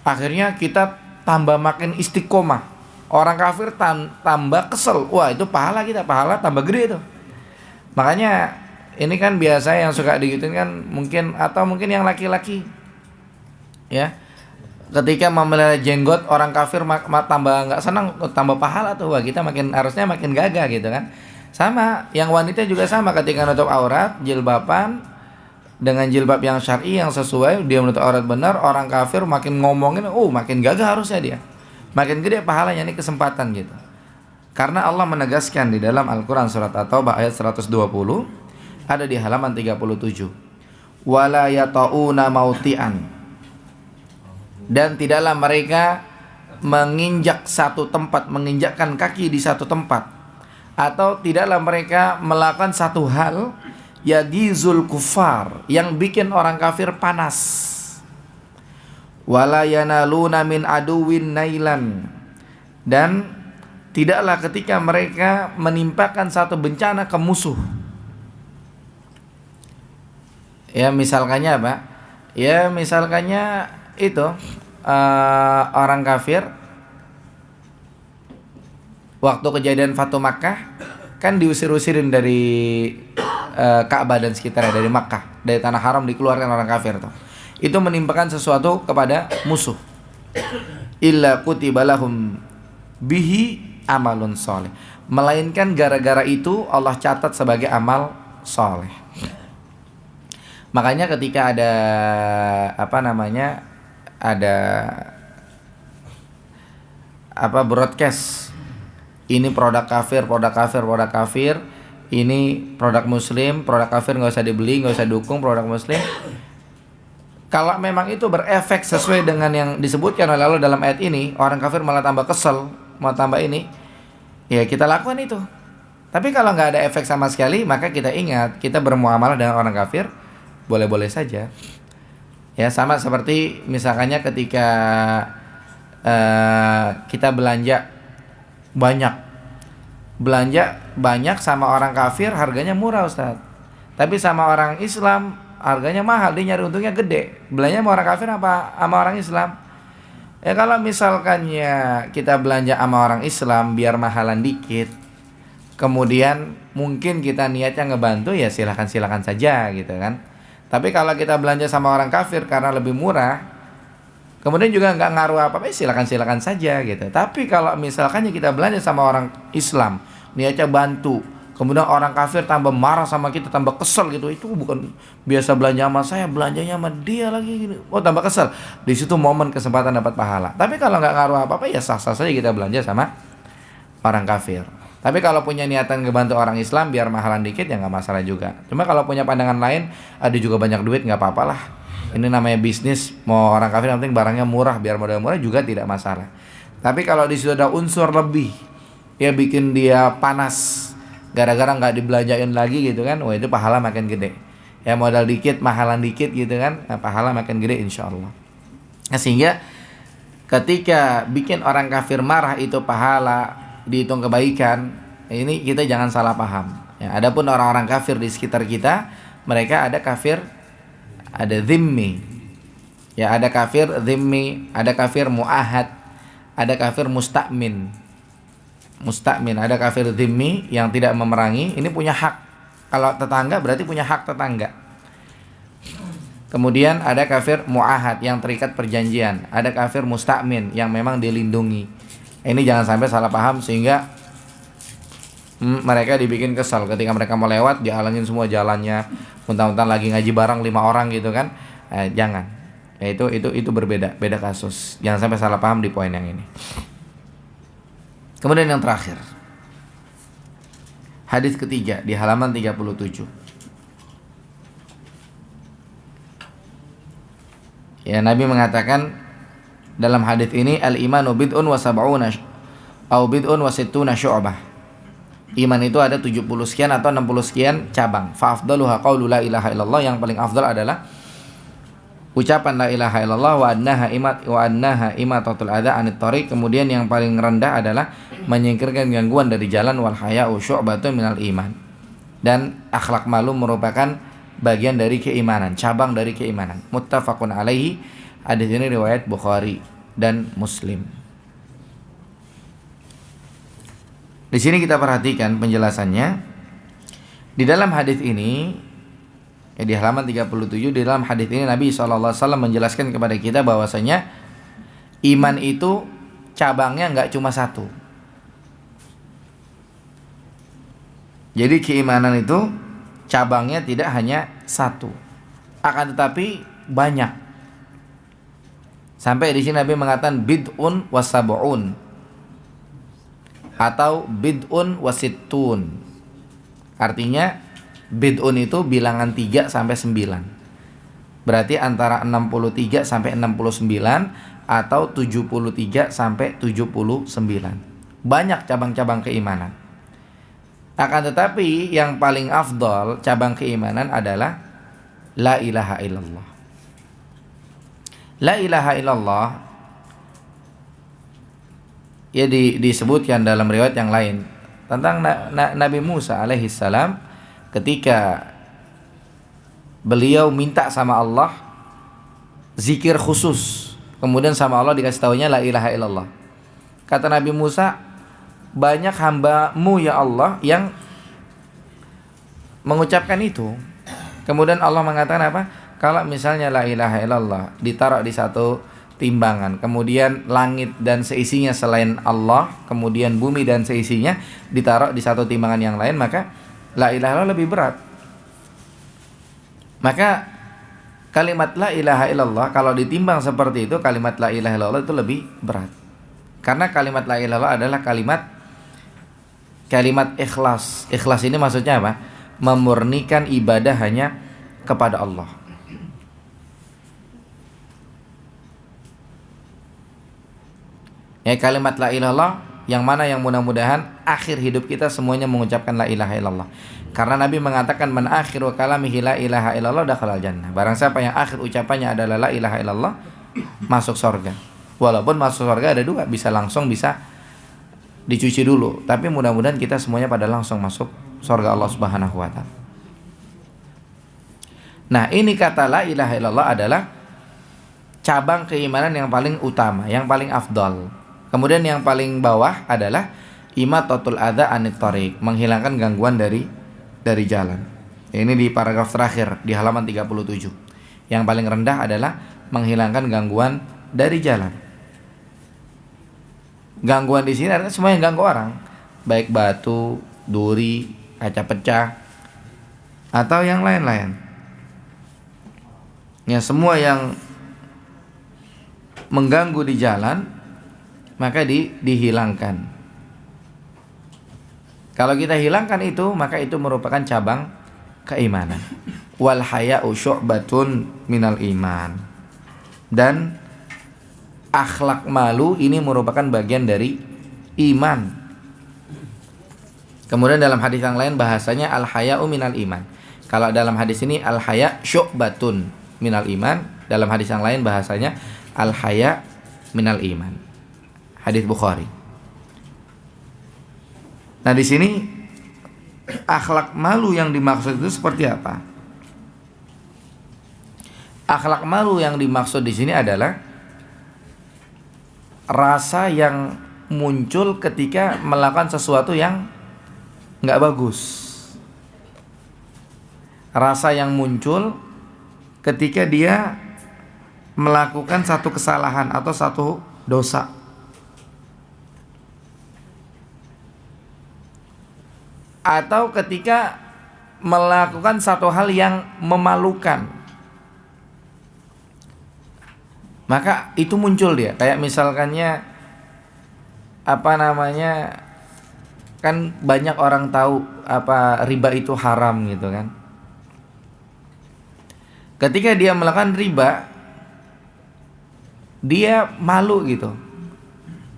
Akhirnya kita tambah makin istiqomah. Orang kafir tambah kesel. Wah, itu pahala kita, pahala tambah gede itu. Makanya ini kan biasa yang suka digituin kan mungkin, atau mungkin yang laki-laki ya, ketika memelihara jenggot orang kafir tambah nggak senang, tambah pahala tuh. Wah, kita harusnya makin gagah gitu kan. Sama yang wanita juga sama, ketika nutup aurat jilbaban dengan jilbab yang syar'i yang sesuai, dia menutup aurat benar, orang kafir makin ngomongin, makin gagah harusnya dia, makin gede pahalanya. Ini kesempatan gitu. Karena Allah menegaskan di dalam Al-Quran surat At-Taubah ayat 120, ada di halaman 37. Wala yata'una mauti'an, dan tidaklah mereka menginjak satu tempat, menginjakkan kaki di satu tempat, atau tidaklah mereka melakukan satu hal yagizul kufar, yang bikin orang kafir panas. Wala yanaluna min aduwin nailan, dan tidaklah ketika mereka menimpakan satu bencana ke musuh. Ya misalkannya apa? Ya misalkannya itu orang kafir waktu kejadian Fatu Makkah kan diusir-usirin dari Ka'bah dan sekitarnya, dari Makkah, dari tanah haram dikeluarkan orang kafir tuh. Itu menimpakan sesuatu kepada musuh. Illa kutiba lahum bihi amalun soleh, melainkan gara-gara itu Allah catat sebagai amal soleh. Makanya ketika ada broadcast, ini produk kafir, ini produk muslim, produk kafir nggak usah dibeli, nggak usah dukung produk muslim. Kalau memang itu berefek sesuai dengan yang disebutkan oleh Allah dalam ayat ini, orang kafir malah tambah kesel, mau tambah ini, ya kita lakukan itu. Tapi kalau nggak ada efek sama sekali, maka kita ingat, kita bermuamalah dengan orang kafir boleh-boleh saja. Ya sama seperti misalkannya ketika kita belanja banyak sama orang kafir harganya murah, Ustaz. Tapi sama orang Islam harganya mahal, dia nyari untungnya gede. Belanja sama orang kafir apa sama orang Islam? Ya kalau misalkannya kita belanja sama orang Islam biar mahalan dikit, kemudian mungkin kita niatnya ngebantu, ya silakan saja gitu kan. Tapi kalau kita belanja sama orang kafir karena lebih murah, kemudian juga nggak ngaruh apa-apa, silakan saja gitu. Tapi kalau misalkannya kita belanja sama orang Islam, niatnya bantu, kemudian orang kafir tambah marah sama kita, tambah kesel gitu, itu bukan biasa belanja sama saya, belanjanya sama dia lagi gitu. Tambah kesel. Di situ momen kesempatan dapat pahala. Tapi kalau nggak ngaruh apa-apa, ya sah-sah saja kita belanja sama orang kafir. Tapi kalau punya niatan ngebantu orang Islam biar mahalan dikit, ya nggak masalah juga. Cuma kalau punya pandangan lain, ada juga banyak duit, nggak apa-apa lah. Ini namanya bisnis, mau orang kafir yang penting barangnya murah, biar modal murah juga tidak masalah. Tapi kalau di situ ada unsur lebih, ya bikin dia panas, gara-gara nggak dibelanjain lagi gitu kan, wah itu pahala makin gede. Ya modal dikit, mahalan dikit gitu kan, pahala makin gede insya Allah. Nah, sehingga ketika bikin orang kafir marah itu pahala, dihitung kebaikan, ini kita jangan salah paham. Ya, adapun orang-orang kafir di sekitar kita, mereka ada kafir, ada zimmi. Ya, ada kafir zimmi, ada kafir muahad, ada kafir musta'min. Ada kafir zimmi yang tidak memerangi, ini punya hak. Kalau tetangga berarti punya hak tetangga. Kemudian ada kafir muahad yang terikat perjanjian, ada kafir musta'min yang memang dilindungi. Ini jangan sampai salah paham sehingga mereka dibikin kesal ketika mereka mau lewat, dihalangin semua jalannya, mentang-mentang lagi ngaji bareng 5 orang gitu kan. Jangan. Ya itu berbeda, beda kasus. Jangan sampai salah paham di poin yang ini. Kemudian yang terakhir, hadis ketiga di halaman 37. Ya, Nabi mengatakan dalam hadis ini, al-imanu bid'un wa sab'una au bid'un wa sittuna syu'bah. Iman itu ada 70 sekian atau 60 sekian cabang. Fa afdaluha qaulu la ilaha illallah, yang paling afdal adalah ucapan la ilaha illallah, wa annaha imatatul adza anit thariq. Kemudian yang paling rendah adalah menyingkirkan gangguan dari jalan, wal haya'u syu'batun minal iman. Dan akhlak malu merupakan bagian dari keimanan, cabang dari keimanan. Muttafaqun alaihi. Hadis ini riwayat Bukhari dan Muslim. Di sini kita perhatikan penjelasannya. Di dalam hadis ini, di halaman 37, di dalam hadis ini Nabi SAW menjelaskan kepada kita bahwasanya iman itu cabangnya nggak cuma satu. Jadi keimanan itu cabangnya tidak hanya satu, akan tetapi banyak. Sampai di sini Nabi mengatakan bid'un wasab'un atau bid'un wasittun. Artinya bid'un itu bilangan 3 sampai 9. Berarti antara 63 sampai 69 atau 73 sampai 79. Banyak cabang-cabang keimanan. Akan tetapi yang paling afdal cabang keimanan adalah la ilaha illallah. La ilaha illallah ya disebutkan dalam riwayat yang lain tentang Nabi Musa alaihissalam ketika beliau minta sama Allah zikir khusus, kemudian sama Allah dikasih taunya la ilaha illallah. Kata Nabi Musa, banyak hamba-Mu ya Allah yang mengucapkan itu. Kemudian Allah mengatakan apa? Kalau misalnya la ilaha illallah ditaruh di satu timbangan, kemudian langit dan seisinya selain Allah, kemudian bumi dan seisinya ditaruh di satu timbangan yang lain, maka la ilaha illallah lebih berat. Maka kalimat la ilaha illallah kalau ditimbang seperti itu, kalimat la ilaha illallah itu lebih berat. Karena kalimat la ilaha illallah adalah kalimat ikhlas. Ikhlas ini maksudnya apa? Memurnikan ibadah hanya kepada Allah. Ya, kalimat la ilaha illallah yang mana yang mudah-mudahan akhir hidup kita semuanya mengucapkan la ilaha illallah. Karena Nabi mengatakan man akhiru kalamihi la ilaha illallah dakhalal jannah. Barang siapa yang akhir ucapannya adalah la ilaha illallah, masuk surga. Walaupun masuk surga ada dua, bisa langsung, bisa dicuci dulu. Tapi mudah-mudahan kita semuanya pada langsung masuk surga Allah Subhanahu wa taala. Nah, ini kata la ilaha illallah adalah cabang keimanan yang paling utama, yang paling afdal. Kemudian yang paling bawah adalah imatatul adza anit thariq, menghilangkan gangguan dari jalan. Ini di paragraf terakhir di halaman 37. Yang paling rendah adalah menghilangkan gangguan dari jalan. Gangguan di sini adalah semua yang ganggu orang, baik batu, duri, kaca pecah, atau yang lain-lain. Ya, semua yang mengganggu di jalan maka dihilangkan. Kalau kita hilangkan itu, maka itu merupakan cabang keimanan. Wal haya'u syu'batun minal iman. Dan akhlak malu ini merupakan bagian dari iman. Kemudian dalam hadis yang lain bahasanya al haya'u minal iman. Kalau dalam hadis ini al haya' syu'batun minal iman, dalam hadis yang lain bahasanya al haya' minal iman. Hadis Bukhari. Nah, di sini akhlak malu yang dimaksud itu seperti apa? Akhlak malu yang dimaksud di sini adalah rasa yang muncul ketika melakukan sesuatu yang nggak bagus. Rasa yang muncul ketika dia melakukan satu kesalahan atau satu dosa. Atau ketika melakukan satu hal yang memalukan. maka itu muncul dia. Kayak misalkannya apa namanya, kan banyak orang tahu apa riba itu haram gitu kan. Ketika dia melakukan riba, dia malu gitu.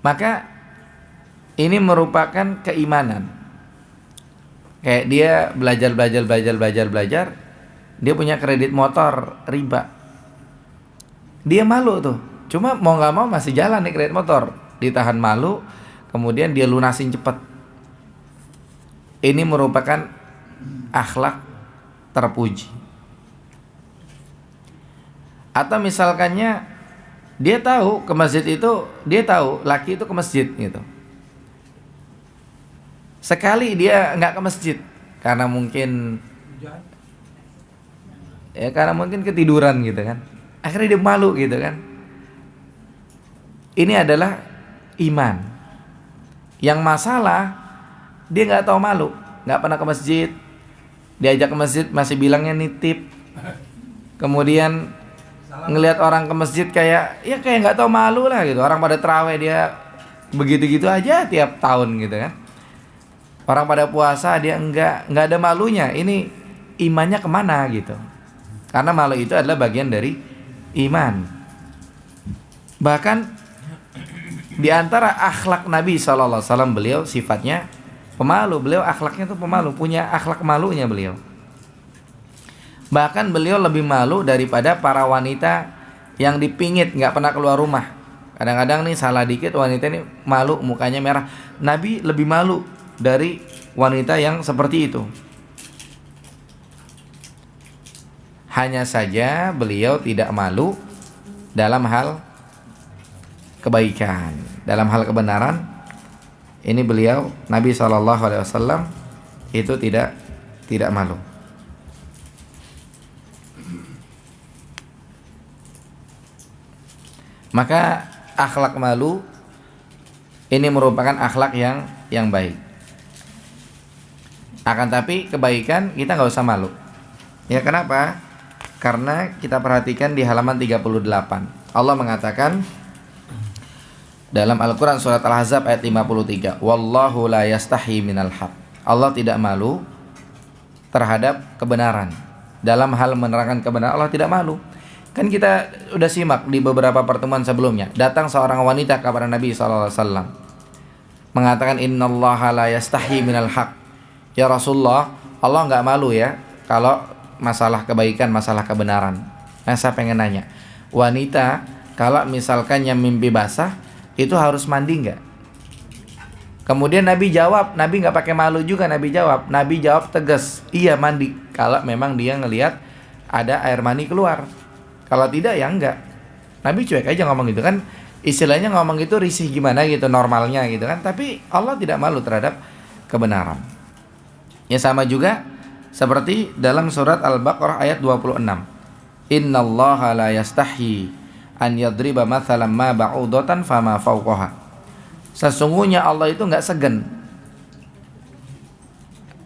Maka ini merupakan keimanan. Kayak dia belajar, dia punya kredit motor riba. Dia malu tuh. Cuma mau nggak mau masih jalan nih kredit motor. Ditahan malu, kemudian dia lunasin cepet. Ini merupakan akhlak terpuji. Atau misalkannya dia tahu ke masjid itu, dia tahu laki itu ke masjid gitu. Sekali dia nggak ke masjid karena mungkin ketiduran gitu kan. Akhirnya dia malu gitu kan. Ini adalah iman. Yang masalah dia nggak tahu malu, nggak pernah ke masjid. Diajak ke masjid masih bilangnya nitip. Kemudian ngelihat orang ke masjid kayak nggak tahu malu lah gitu. Orang pada terawih dia begitu-gitu aja tiap tahun gitu kan. Orang pada puasa dia nggak ada malunya. Ini imannya kemana gitu? Karena malu itu adalah bagian dari iman. Bahkan di antara akhlak Nabi SAW, beliau sifatnya pemalu. Beliau akhlaknya tuh pemalu, punya akhlak malunya beliau. Bahkan beliau lebih malu daripada para wanita yang dipingit, nggak pernah keluar rumah. Kadang-kadang nih salah dikit wanita ini malu, mukanya merah. Nabi lebih malu dari wanita yang seperti itu. Hanya saja beliau tidak malu dalam hal kebaikan, dalam hal kebenaran. Ini beliau Nabi SAW itu tidak malu. Maka akhlak malu ini merupakan akhlak yang baik. Akan tapi kebaikan kita nggak usah malu. Ya kenapa? Karena kita perhatikan di halaman 38. Allah mengatakan dalam Al-Quran surat Al-Ahzab ayat 53. Wallahu la yastahi minal haq. Allah tidak malu terhadap kebenaran. Dalam hal menerangkan kebenaran Allah tidak malu. Kan kita udah simak di beberapa pertemuan sebelumnya. Datang seorang wanita kepada Nabi SAW mengatakan innallaha la yastahi minal haq. Ya Rasulullah, Allah nggak malu ya kalau masalah kebaikan, masalah kebenaran. Nah saya pengen nanya, wanita kalau misalkannya mimpi basah itu harus mandi nggak? Kemudian Nabi jawab, Nabi nggak pakai malu juga. Nabi jawab tegas, iya mandi. Kalau memang dia ngelihat ada air mani keluar. Kalau tidak ya enggak. Nabi cuek aja ngomong gitu kan. Istilahnya ngomong gitu risih gimana gitu normalnya gitu kan. Tapi Allah tidak malu terhadap kebenaran. Ya sama juga seperti dalam surat Al-Baqarah ayat 26. Innallaha la yastahi an yadriba mathalan ma ba'udatan fama fawqaha. Sesungguhnya Allah itu enggak segan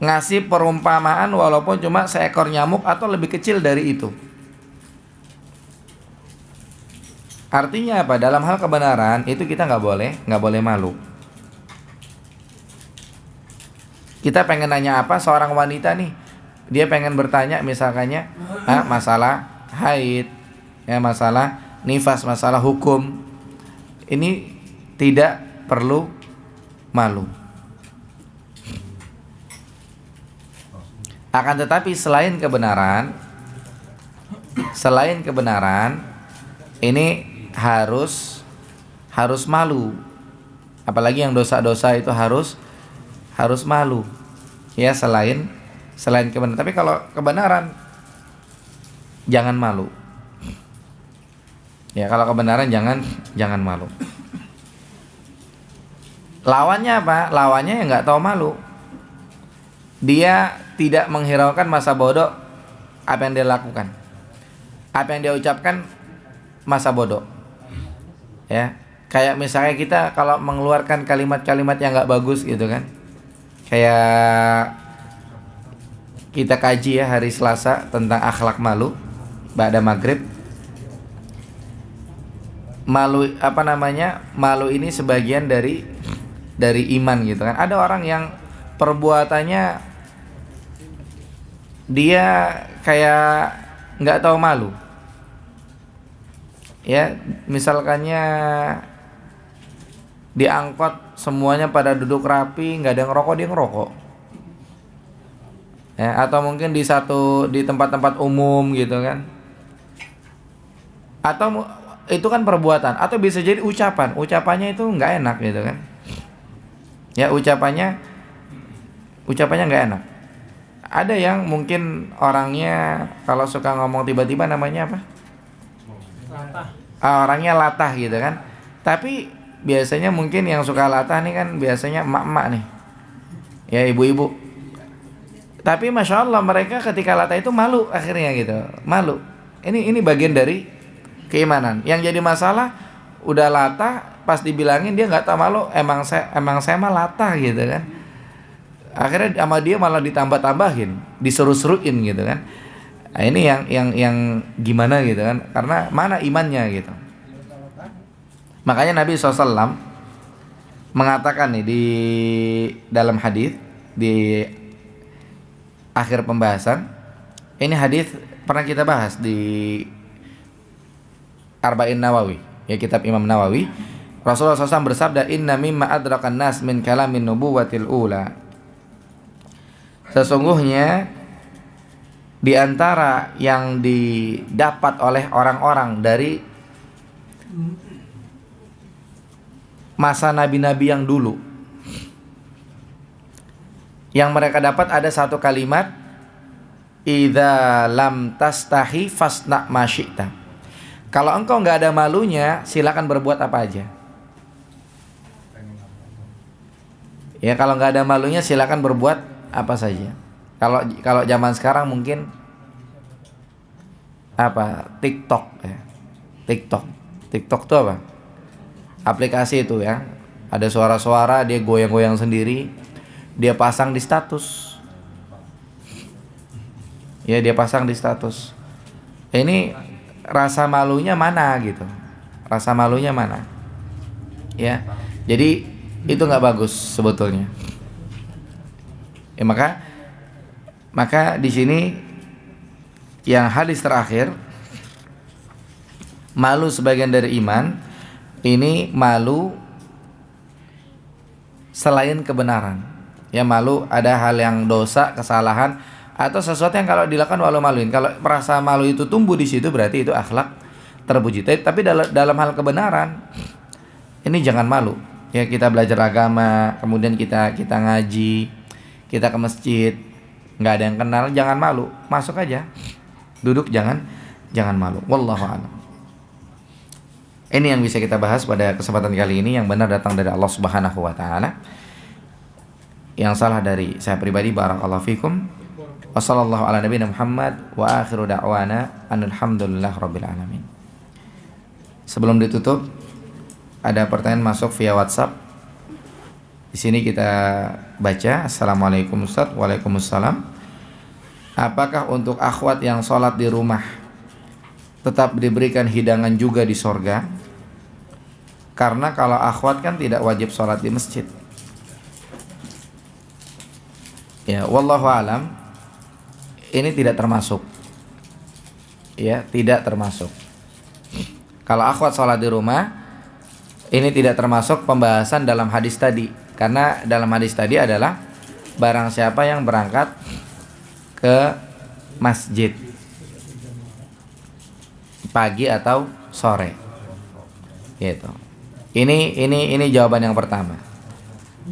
ngasih perumpamaan walaupun cuma seekor nyamuk atau lebih kecil dari itu. Artinya apa? Dalam hal kebenaran itu kita nggak boleh malu. Kita pengen nanya apa, seorang wanita nih, dia pengen bertanya misalkannya masalah haid, ya masalah nifas, masalah hukum. Ini tidak perlu malu. Akan tetapi selain kebenaran ini harus malu. Apalagi yang dosa-dosa itu harus malu. Ya selain kebenaran. Tapi kalau kebenaran jangan malu. Ya kalau kebenaran jangan malu. Lawannya apa? Lawannya yang nggak tahu malu. Dia tidak menghiraukan masa bodoh apa yang dia lakukan. Apa yang dia ucapkan masa bodoh. Ya, kayak misalnya kita kalau mengeluarkan kalimat-kalimat yang nggak bagus gitu kan. Kayak kita kaji ya hari Selasa tentang akhlak malu ba'da maghrib. malu apa namanya? Malu ini sebagian dari iman gitu kan. Ada orang yang perbuatannya dia kayak nggak tahu malu. Ya, misalkannya di angkot semuanya pada duduk rapi, nggak ada yang ngerokok, dia ngerokok. Ya, atau mungkin di tempat-tempat umum gitu kan. Atau itu kan perbuatan, atau bisa jadi ucapannya itu nggak enak gitu kan. Ya, ucapannya nggak enak. Ada yang mungkin orangnya kalau suka ngomong tiba-tiba namanya apa? Latah. Orangnya latah gitu kan. Tapi biasanya mungkin yang suka latah nih kan biasanya emak-emak nih. Ya, ibu-ibu. Tapi masya Allah mereka ketika latah itu malu akhirnya gitu, malu. Ini bagian dari keimanan. Yang jadi masalah udah latah, pas dibilangin dia nggak tahu malu. Emang saya mah latah gitu kan. Akhirnya sama dia malah ditambah-tambahin, disuruh-suruin gitu kan. Nah, ini yang gimana gitu kan? Karena mana imannya gitu. Makanya Nabi SAW mengatakan nih di dalam hadis di akhir pembahasan, ini hadis pernah kita bahas di Arba'in Nawawi, ya kitab Imam Nawawi. Rasulullah SAW bersabda, "Inna mimma adrakan nas min kalamin nubuwatil ula." Sesungguhnya di antara yang didapat oleh orang-orang dari masa nabi-nabi yang dulu, yang mereka dapat ada satu kalimat, idza lam tastahi fasna ma syi'ta. Kalau engkau nggak ada malunya, silakan berbuat apa aja. Ya, kalau nggak ada malunya silakan berbuat apa saja. Kalau zaman sekarang mungkin apa? TikTok ya. TikTok itu apa? Aplikasi itu ya. Ada suara-suara, dia goyang-goyang sendiri. Dia pasang di status. Ya, dia pasang di status. Ini rasa malunya mana gitu? Rasa malunya mana? Ya. Jadi itu nggak bagus sebetulnya. Ya, maka di sini yang hadis terakhir, malu sebagian dari iman. Ini malu selain kebenaran. Ya, malu ada hal yang dosa, kesalahan, atau sesuatu yang kalau dilakukan walau maluin. Kalau merasa malu itu tumbuh di situ, berarti itu akhlak terpuji. Tapi dalam hal kebenaran, ini jangan malu. Ya, kita belajar agama, kemudian kita ngaji, kita ke masjid, nggak ada yang kenal, jangan malu, masuk aja, duduk, jangan malu. Wallahu a'lam. Ini yang bisa kita bahas pada kesempatan kali ini. Yang benar datang dari Allah Subhanahu wa taala. Yang salah dari saya pribadi. Barakallahu fikum. Wassallallahu ala nabiyina Muhammad wa akhiru da'wana alhamdulillah rabbil alamin. Sebelum ditutup, ada pertanyaan masuk via WhatsApp. Di sini kita baca. Assalamualaikum Ustaz. Waalaikumsalam. Apakah untuk akhwat yang sholat di rumah tetap diberikan hidangan juga di sorga? Karena kalau akhwat kan tidak wajib sholat di masjid. Ya, wallahu alam. Ini tidak termasuk. Ya, tidak termasuk. Kalau akhwat sholat di rumah, ini tidak termasuk pembahasan dalam hadis tadi. Karena dalam hadis tadi adalah barang siapa yang berangkat ke masjid pagi atau sore, gitu. Ini jawaban yang pertama.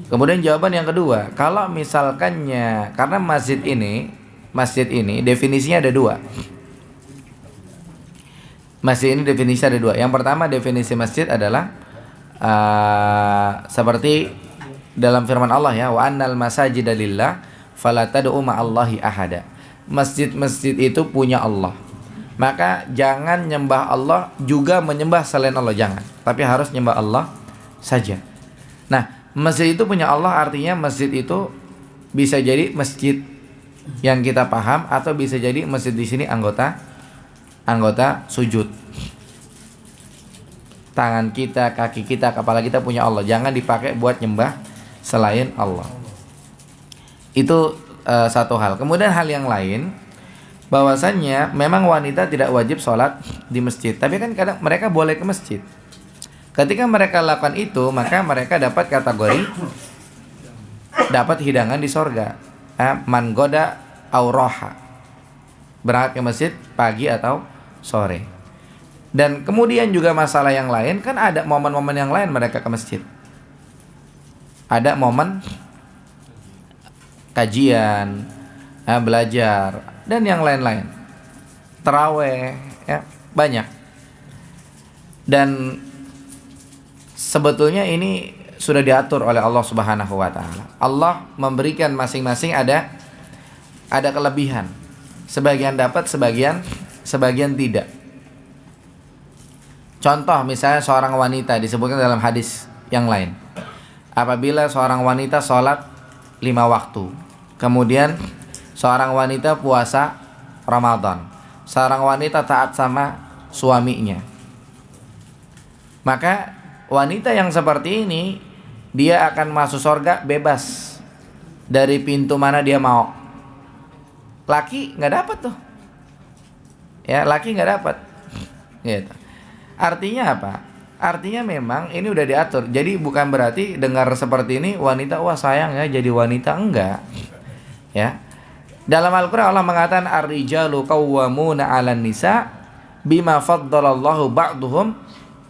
Kemudian jawaban yang kedua, kalau misalkannya karena masjid ini definisinya ada dua. Masjid ini definisinya ada dua. Yang pertama, definisi masjid adalah seperti dalam firman Allah ya, wa annal masajida lillah fala tad'u ma'allahi ahada. Masjid-masjid itu punya Allah. Maka jangan nyembah Allah juga menyembah selain Allah, jangan. Tapi harus nyembah Allah saja. Nah, masjid itu punya Allah artinya masjid itu bisa jadi masjid yang kita paham atau bisa jadi masjid di sini anggota sujud. tangan kita, kaki kita, kepala kita punya Allah. Jangan dipakai buat nyembah selain Allah. Itu satu hal. Kemudian hal yang lain, bahwasannya memang wanita tidak wajib sholat di masjid, tapi kan kadang mereka boleh ke masjid. Ketika mereka lakukan itu, maka mereka dapat kategori dapat hidangan di sorga. Man goda auroha, berangkat ke masjid pagi atau sore. Dan kemudian juga masalah yang lain, kan ada momen-momen yang lain mereka ke masjid. Ada momen kajian, belajar, dan yang lain-lain, taraweh, ya, banyak. Dan sebetulnya ini sudah diatur oleh Allah Subhanahu wa taala. Allah memberikan masing-masing ada kelebihan. Sebagian dapat, sebagian tidak. Contoh misalnya seorang wanita disebutkan dalam hadis yang lain. Apabila seorang wanita sholat 5 waktu, kemudian seorang wanita puasa Ramadan, seorang wanita taat sama suaminya, maka wanita yang seperti ini dia akan masuk surga bebas dari pintu mana dia mau. Laki nggak dapat tuh, ya, laki nggak dapat. Gitu. Artinya apa? Artinya memang ini udah diatur. Jadi bukan berarti dengar seperti ini wanita wah sayang ya jadi wanita, enggak. Ya. Dalam Al-Qur'an Allah mengatakan ar-rijalu qawwamuna 'alan nisa bima faddalallahu ba'duhum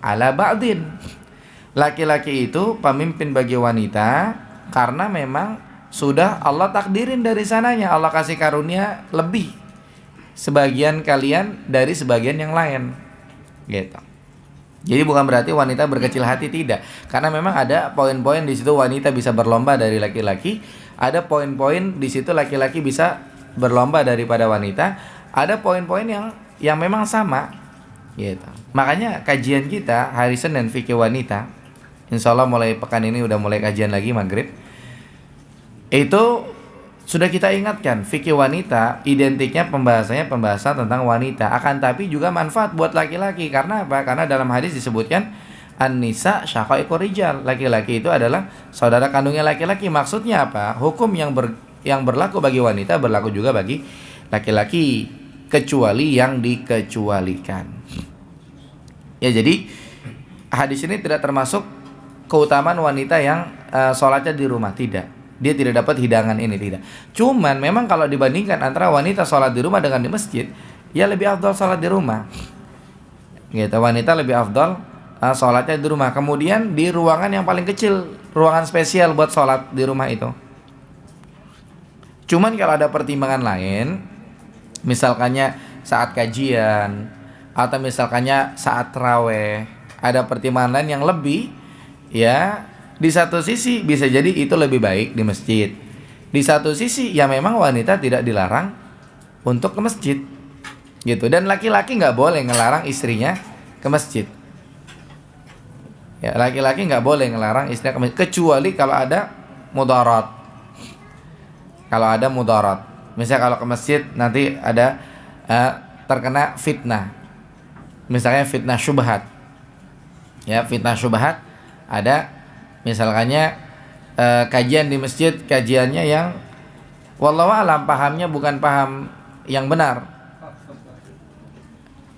'ala ba'din. Laki-laki itu pemimpin bagi wanita karena memang sudah Allah takdirin dari sananya, Allah kasih karunia lebih sebagian kalian dari sebagian yang lain. Gitu. Jadi bukan berarti wanita berkecil hati, tidak. Karena memang ada poin-poin di situ wanita bisa berlomba dari laki-laki, ada poin-poin di situ laki-laki bisa berlomba daripada wanita, ada poin-poin yang memang sama. Gitu. Makanya kajian kita hari Senin fikih wanita, insya Allah mulai pekan ini udah mulai kajian lagi maghrib. Itu sudah kita ingatkan, fikih wanita identiknya pembahasan tentang wanita, akan tapi juga manfaat buat laki-laki. Karena apa? Karena dalam hadis disebutkan an-nisa syaqaiqur rijal, laki-laki itu adalah saudara kandungnya laki-laki. Maksudnya apa? Hukum yang berlaku bagi wanita berlaku juga bagi laki-laki, kecuali yang dikecualikan. Ya, jadi hadis ini tidak termasuk keutamaan wanita yang sholatnya di rumah, tidak. Dia tidak dapat hidangan ini, tidak. Cuman memang kalau dibandingkan antara wanita sholat di rumah dengan di masjid, ya lebih afdal sholat di rumah. Gitu, wanita lebih afdal sholatnya di rumah. Kemudian di ruangan yang paling kecil, ruangan spesial buat sholat di rumah itu. Cuman kalau ada pertimbangan lain, misalkannya saat kajian atau misalkannya saat taraweh, ada pertimbangan lain yang lebih, ya. Di satu sisi bisa jadi itu lebih baik di masjid. Di satu sisi ya memang wanita tidak dilarang untuk ke masjid. Gitu. Dan laki-laki nggak boleh ngelarang istrinya ke masjid. Ya, laki-laki nggak boleh ngelarang istrinya ke masjid kecuali kalau ada mudarat. Kalau ada mudarat. Misalnya kalau ke masjid nanti ada terkena fitnah. Misalnya fitnah syubhat. Ya, fitnah syubhat ada. Misalkannya kajian di masjid, kajiannya yang wallahu alam pahamnya bukan paham yang benar,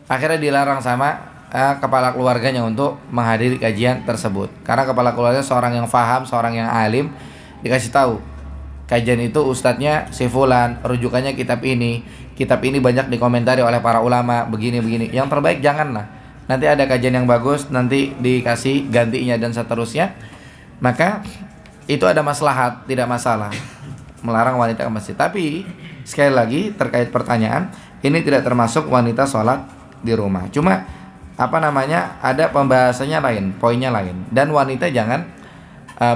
akhirnya dilarang sama kepala keluarganya untuk menghadiri kajian tersebut. Karena kepala keluarga seorang yang faham, seorang yang alim, dikasih tahu kajian itu ustadznya si fulan, rujukannya kitab ini banyak dikomentari oleh para ulama begini. Yang terbaik janganlah, nanti ada kajian yang bagus nanti dikasih gantinya dan seterusnya. Maka itu ada maslahat, tidak masalah melarang wanita ke masjid. Tapi sekali lagi terkait pertanyaan, ini tidak termasuk wanita sholat di rumah. Cuma ada pembahasannya lain, poinnya lain. Dan wanita jangan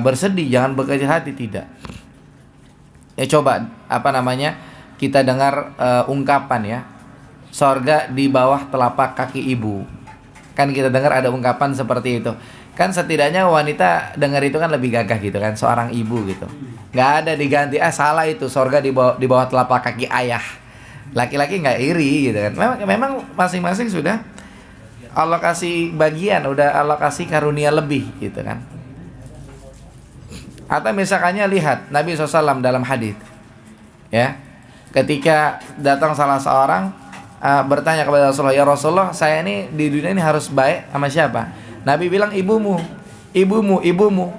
bersedih, jangan berkecil hati, tidak. Ya coba kita dengar ungkapan ya, sorga di bawah telapak kaki ibu. Kan kita dengar ada ungkapan seperti itu. Kan setidaknya wanita dengar itu kan lebih gagah gitu kan, seorang ibu gitu. Gak ada diganti, salah itu, sorga di bawah telapak kaki ayah. Laki-laki gak iri gitu kan. Memang masing-masing sudah Allah kasih bagian, udah Allah kasih karunia lebih gitu kan. Atau misalkannya lihat Nabi SAW dalam hadis, ya, ketika datang salah seorang bertanya kepada Rasulullah, ya Rasulullah, saya ini di dunia ini harus baik sama siapa? Nabi bilang ibumu, ibumu.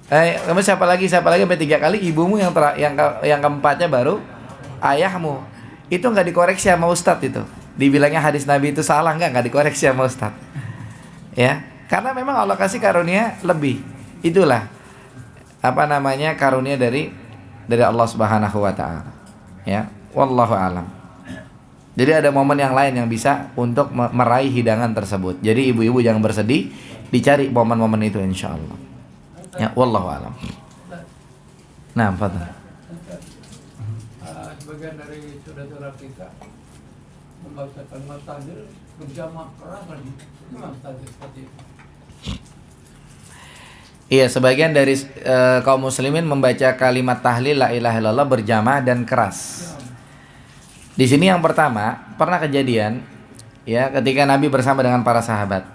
Kamu siapa lagi sampai 3 kali, ibumu, yang keempatnya baru ayahmu. Itu nggak dikoreksi sama Ustadz itu. Dibilangnya hadis Nabi itu salah, nggak dikoreksi sama Ustadz. Ya, karena memang Allah kasih karunia lebih. Itulah karunia dari Allah Subhanahu wa taala. Ya, wallahu alam. Jadi ada momen yang lain yang bisa untuk meraih hidangan tersebut. Jadi ibu-ibu jangan bersedih, dicari momen-momen itu insyaallah. Ya, wallahu alam. Nah, fadhal. Sebagian dari saudara-saudara kita membaca kalimat tahlil berjamaah keras lagi. Gimana tadi seperti itu? Iya, sebagian dari kaum muslimin membaca kalimat tahlil la ilaha illallah berjamaah dan keras. Di sini yang pertama, pernah kejadian ya ketika Nabi bersama dengan para sahabat.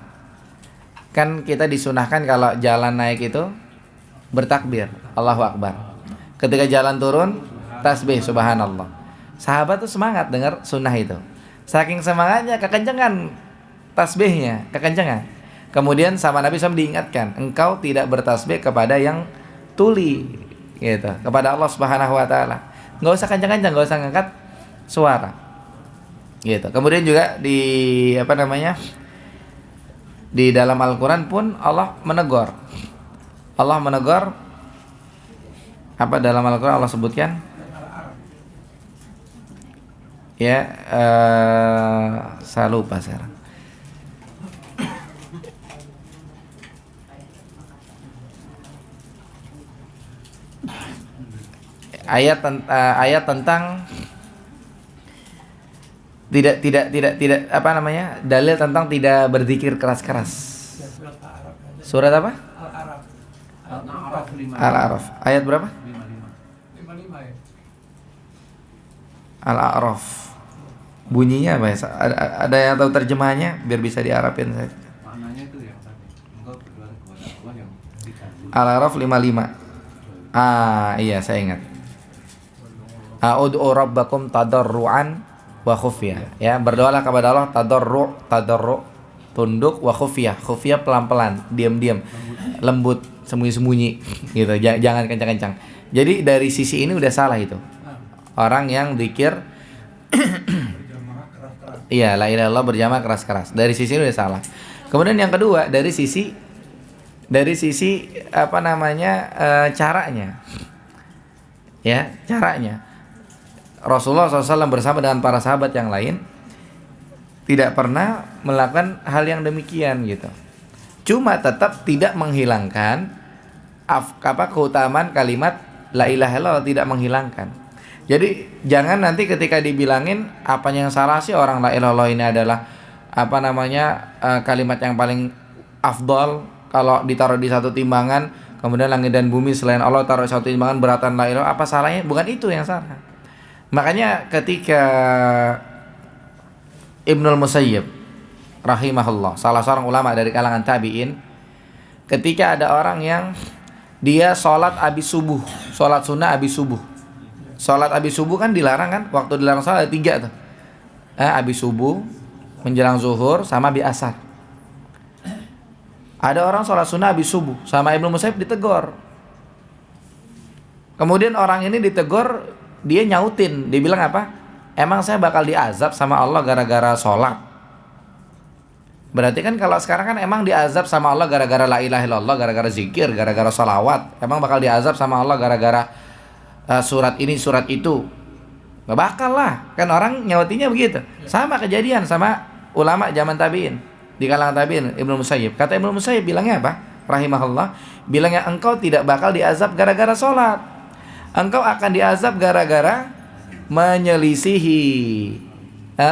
Kan kita disunahkan kalau jalan naik itu bertakbir, Allahu Akbar. Ketika jalan turun, tasbih subhanallah. Sahabat tuh semangat dengar sunnah itu. Saking semangatnya kekencangan tasbihnya, kekencangan. Kemudian sama Nabi SAW diingatkan, engkau tidak bertasbih kepada yang tuli, gitu, kepada Allah Subhanahu Wa Taala. Nggak usah kencang-kencang, nggak usah ngangkat suara, gitu. Kemudian juga di di dalam Al-Quran pun Allah menegur. Apa dalam Al-Quran Allah sebutkan? Ya, saya lupa sekarang. Ayat tentang tidak dalil tentang tidak berzikir keras-keras. Surat apa? Al-A'raf. Ayat berapa? 55 ya. Al-A'raf. Bunyinya apa ya? Ada yang tahu terjemahannya biar bisa diarapin saja. Maknanya itu yang tadi. Engkau berdoa kepada Allah yang dikasih. Al-A'raf 55. Iya saya ingat. A'udzu rabbakum tadarruan wa khufyah. Ya, berdoalah kepada Allah tadarru, tunduk, wa khufyah. Khufyah pelan-pelan, diam-diam, lembut, sembunyi-sembunyi gitu. Jangan kencang-kencang. Jadi dari sisi ini udah salah itu. Orang yang zikir iya, la ilaha illallah berjamaah keras-keras. Dari sisi ini udah salah. Kemudian yang kedua, dari sisi caranya. Ya, caranya. Rasulullah SAW bersama dengan para sahabat yang lain tidak pernah melakukan hal yang demikian gitu. Cuma tetap tidak menghilangkan keutamaan kalimat la ilaha illallah, tidak menghilangkan. Jadi jangan nanti ketika dibilangin apanya yang salah sih, orang la ilaha illallah ini adalah kalimat yang paling afdal. Kalau ditaruh di satu timbangan, kemudian langit dan bumi selain Allah taruh di satu timbangan, beratan la ilaha, apa salahnya? Bukan itu yang salah. Makanya ketika Ibnul Musayyib rahimahullah, salah seorang ulama dari kalangan tabi'in, ketika ada orang yang dia sholat habis subuh, sholat sunnah habis subuh. Sholat habis subuh kan dilarang kan? Waktu dilarang sholat ada 3 tuh. Habis subuh, menjelang zuhur, sama habis asar. Ada orang sholat sunnah habis subuh, sama Ibnu Musayyib ditegur. Kemudian orang ini ditegur, dia nyautin, dia bilang apa? Emang saya bakal diazab sama Allah gara-gara sholat? Berarti kan kalau sekarang kan emang diazab sama Allah gara-gara la ilaha illallah, gara-gara zikir, gara-gara sholawat. Emang bakal diazab sama Allah gara-gara surat ini, surat itu. Gak bakal lah, kan orang nyautinya begitu. Sama kejadian sama ulama zaman tabi'in, di kalangan tabi'in, Ibnu Musayyib. Kata Ibnu Musayyib bilangnya apa? Rahimahullah, bilangnya engkau tidak bakal diazab gara-gara sholat. Engkau akan diazab gara-gara menyelisihi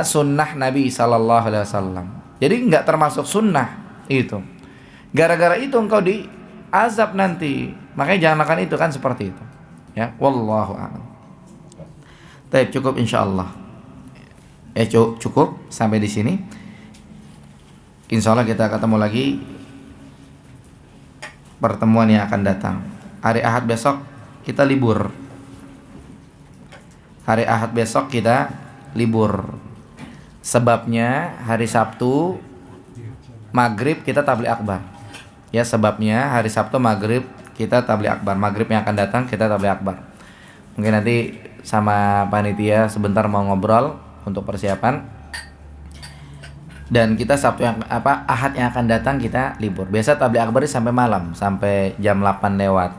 sunnah Nabi SAW. Jadi nggak termasuk sunnah itu. Gara-gara itu engkau diazab nanti. Makanya jangan makan itu kan, seperti itu. Ya, wallahu a'lam. Baik, cukup insyaallah. Cukup sampai di sini. Insya Allah kita ketemu lagi pertemuan yang akan datang. Hari Ahad besok kita libur. Hari Ahad besok kita libur. Sebabnya hari Sabtu maghrib kita tabligh akbar. Ya, sebabnya hari Sabtu maghrib kita tabligh akbar. Maghrib yang akan datang kita tabligh akbar. Mungkin nanti sama panitia sebentar mau ngobrol untuk persiapan. Dan kita Ahad yang akan datang kita libur. Biasa tabligh akbar sampai malam, sampai jam 8 lewat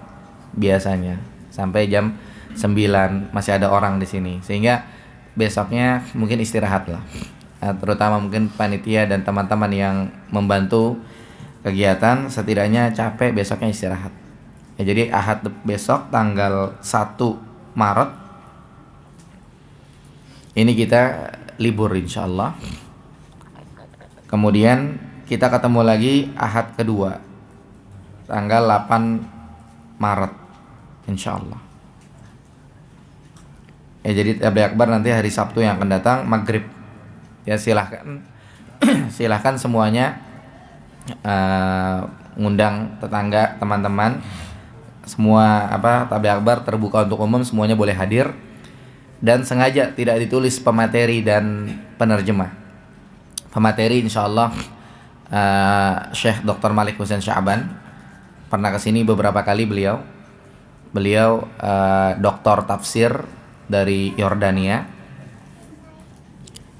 biasanya. Sampai jam 9 masih ada orang di sini. Sehingga besoknya mungkin istirahat lah. Terutama mungkin panitia dan teman-teman yang membantu kegiatan setidaknya capek, besoknya istirahat. Ya, jadi Ahad besok tanggal 1 Maret ini kita libur insyaallah. Kemudian kita ketemu lagi Ahad kedua tanggal 8 Maret insyaallah. Ya, jadi tabligh akbar nanti hari Sabtu yang akan datang maghrib. Ya, silahkan semuanya ngundang tetangga, teman-teman. Semua tabligh akbar terbuka untuk umum, semuanya boleh hadir. Dan sengaja tidak ditulis pemateri dan penerjemah. Pemateri insyaallah Syekh Dr. Malik Husain Sya'ban pernah kesini beberapa kali beliau. Beliau doktor tafsir dari Yordania.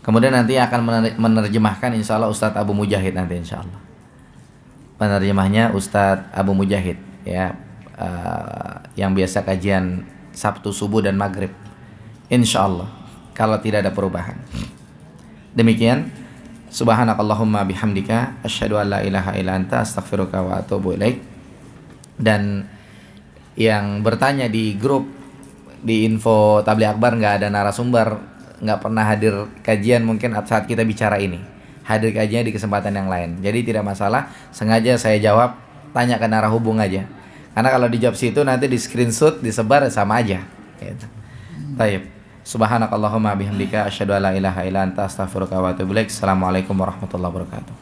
Kemudian nanti akan menerjemahkan insyaallah Ustadz Abu Mujahid nanti insyaallah. Penerjemahnya Ustadz Abu Mujahid ya, yang biasa kajian Sabtu subuh dan maghrib insyaallah kalau tidak ada perubahan. Demikian, subhanakallahumma bihamdika asyhadu an la ilaha illa anta astaghfiruka wa atubu ilaik. Dan yang bertanya di grup di info tabligh akbar nggak ada narasumber, nggak pernah hadir kajian mungkin saat kita bicara ini, hadir kajiannya di kesempatan yang lain. Jadi tidak masalah, sengaja saya jawab, tanya ke narahubung aja. Karena kalau dijawab situ nanti di screenshot disebar sama aja. Gitu. Baik. Subhanakallahumma bihamdika asyhadu an la ilaha illa anta astaghfiruka wa atubu ilaik. Assalamualaikum warahmatullahi wabarakatuh.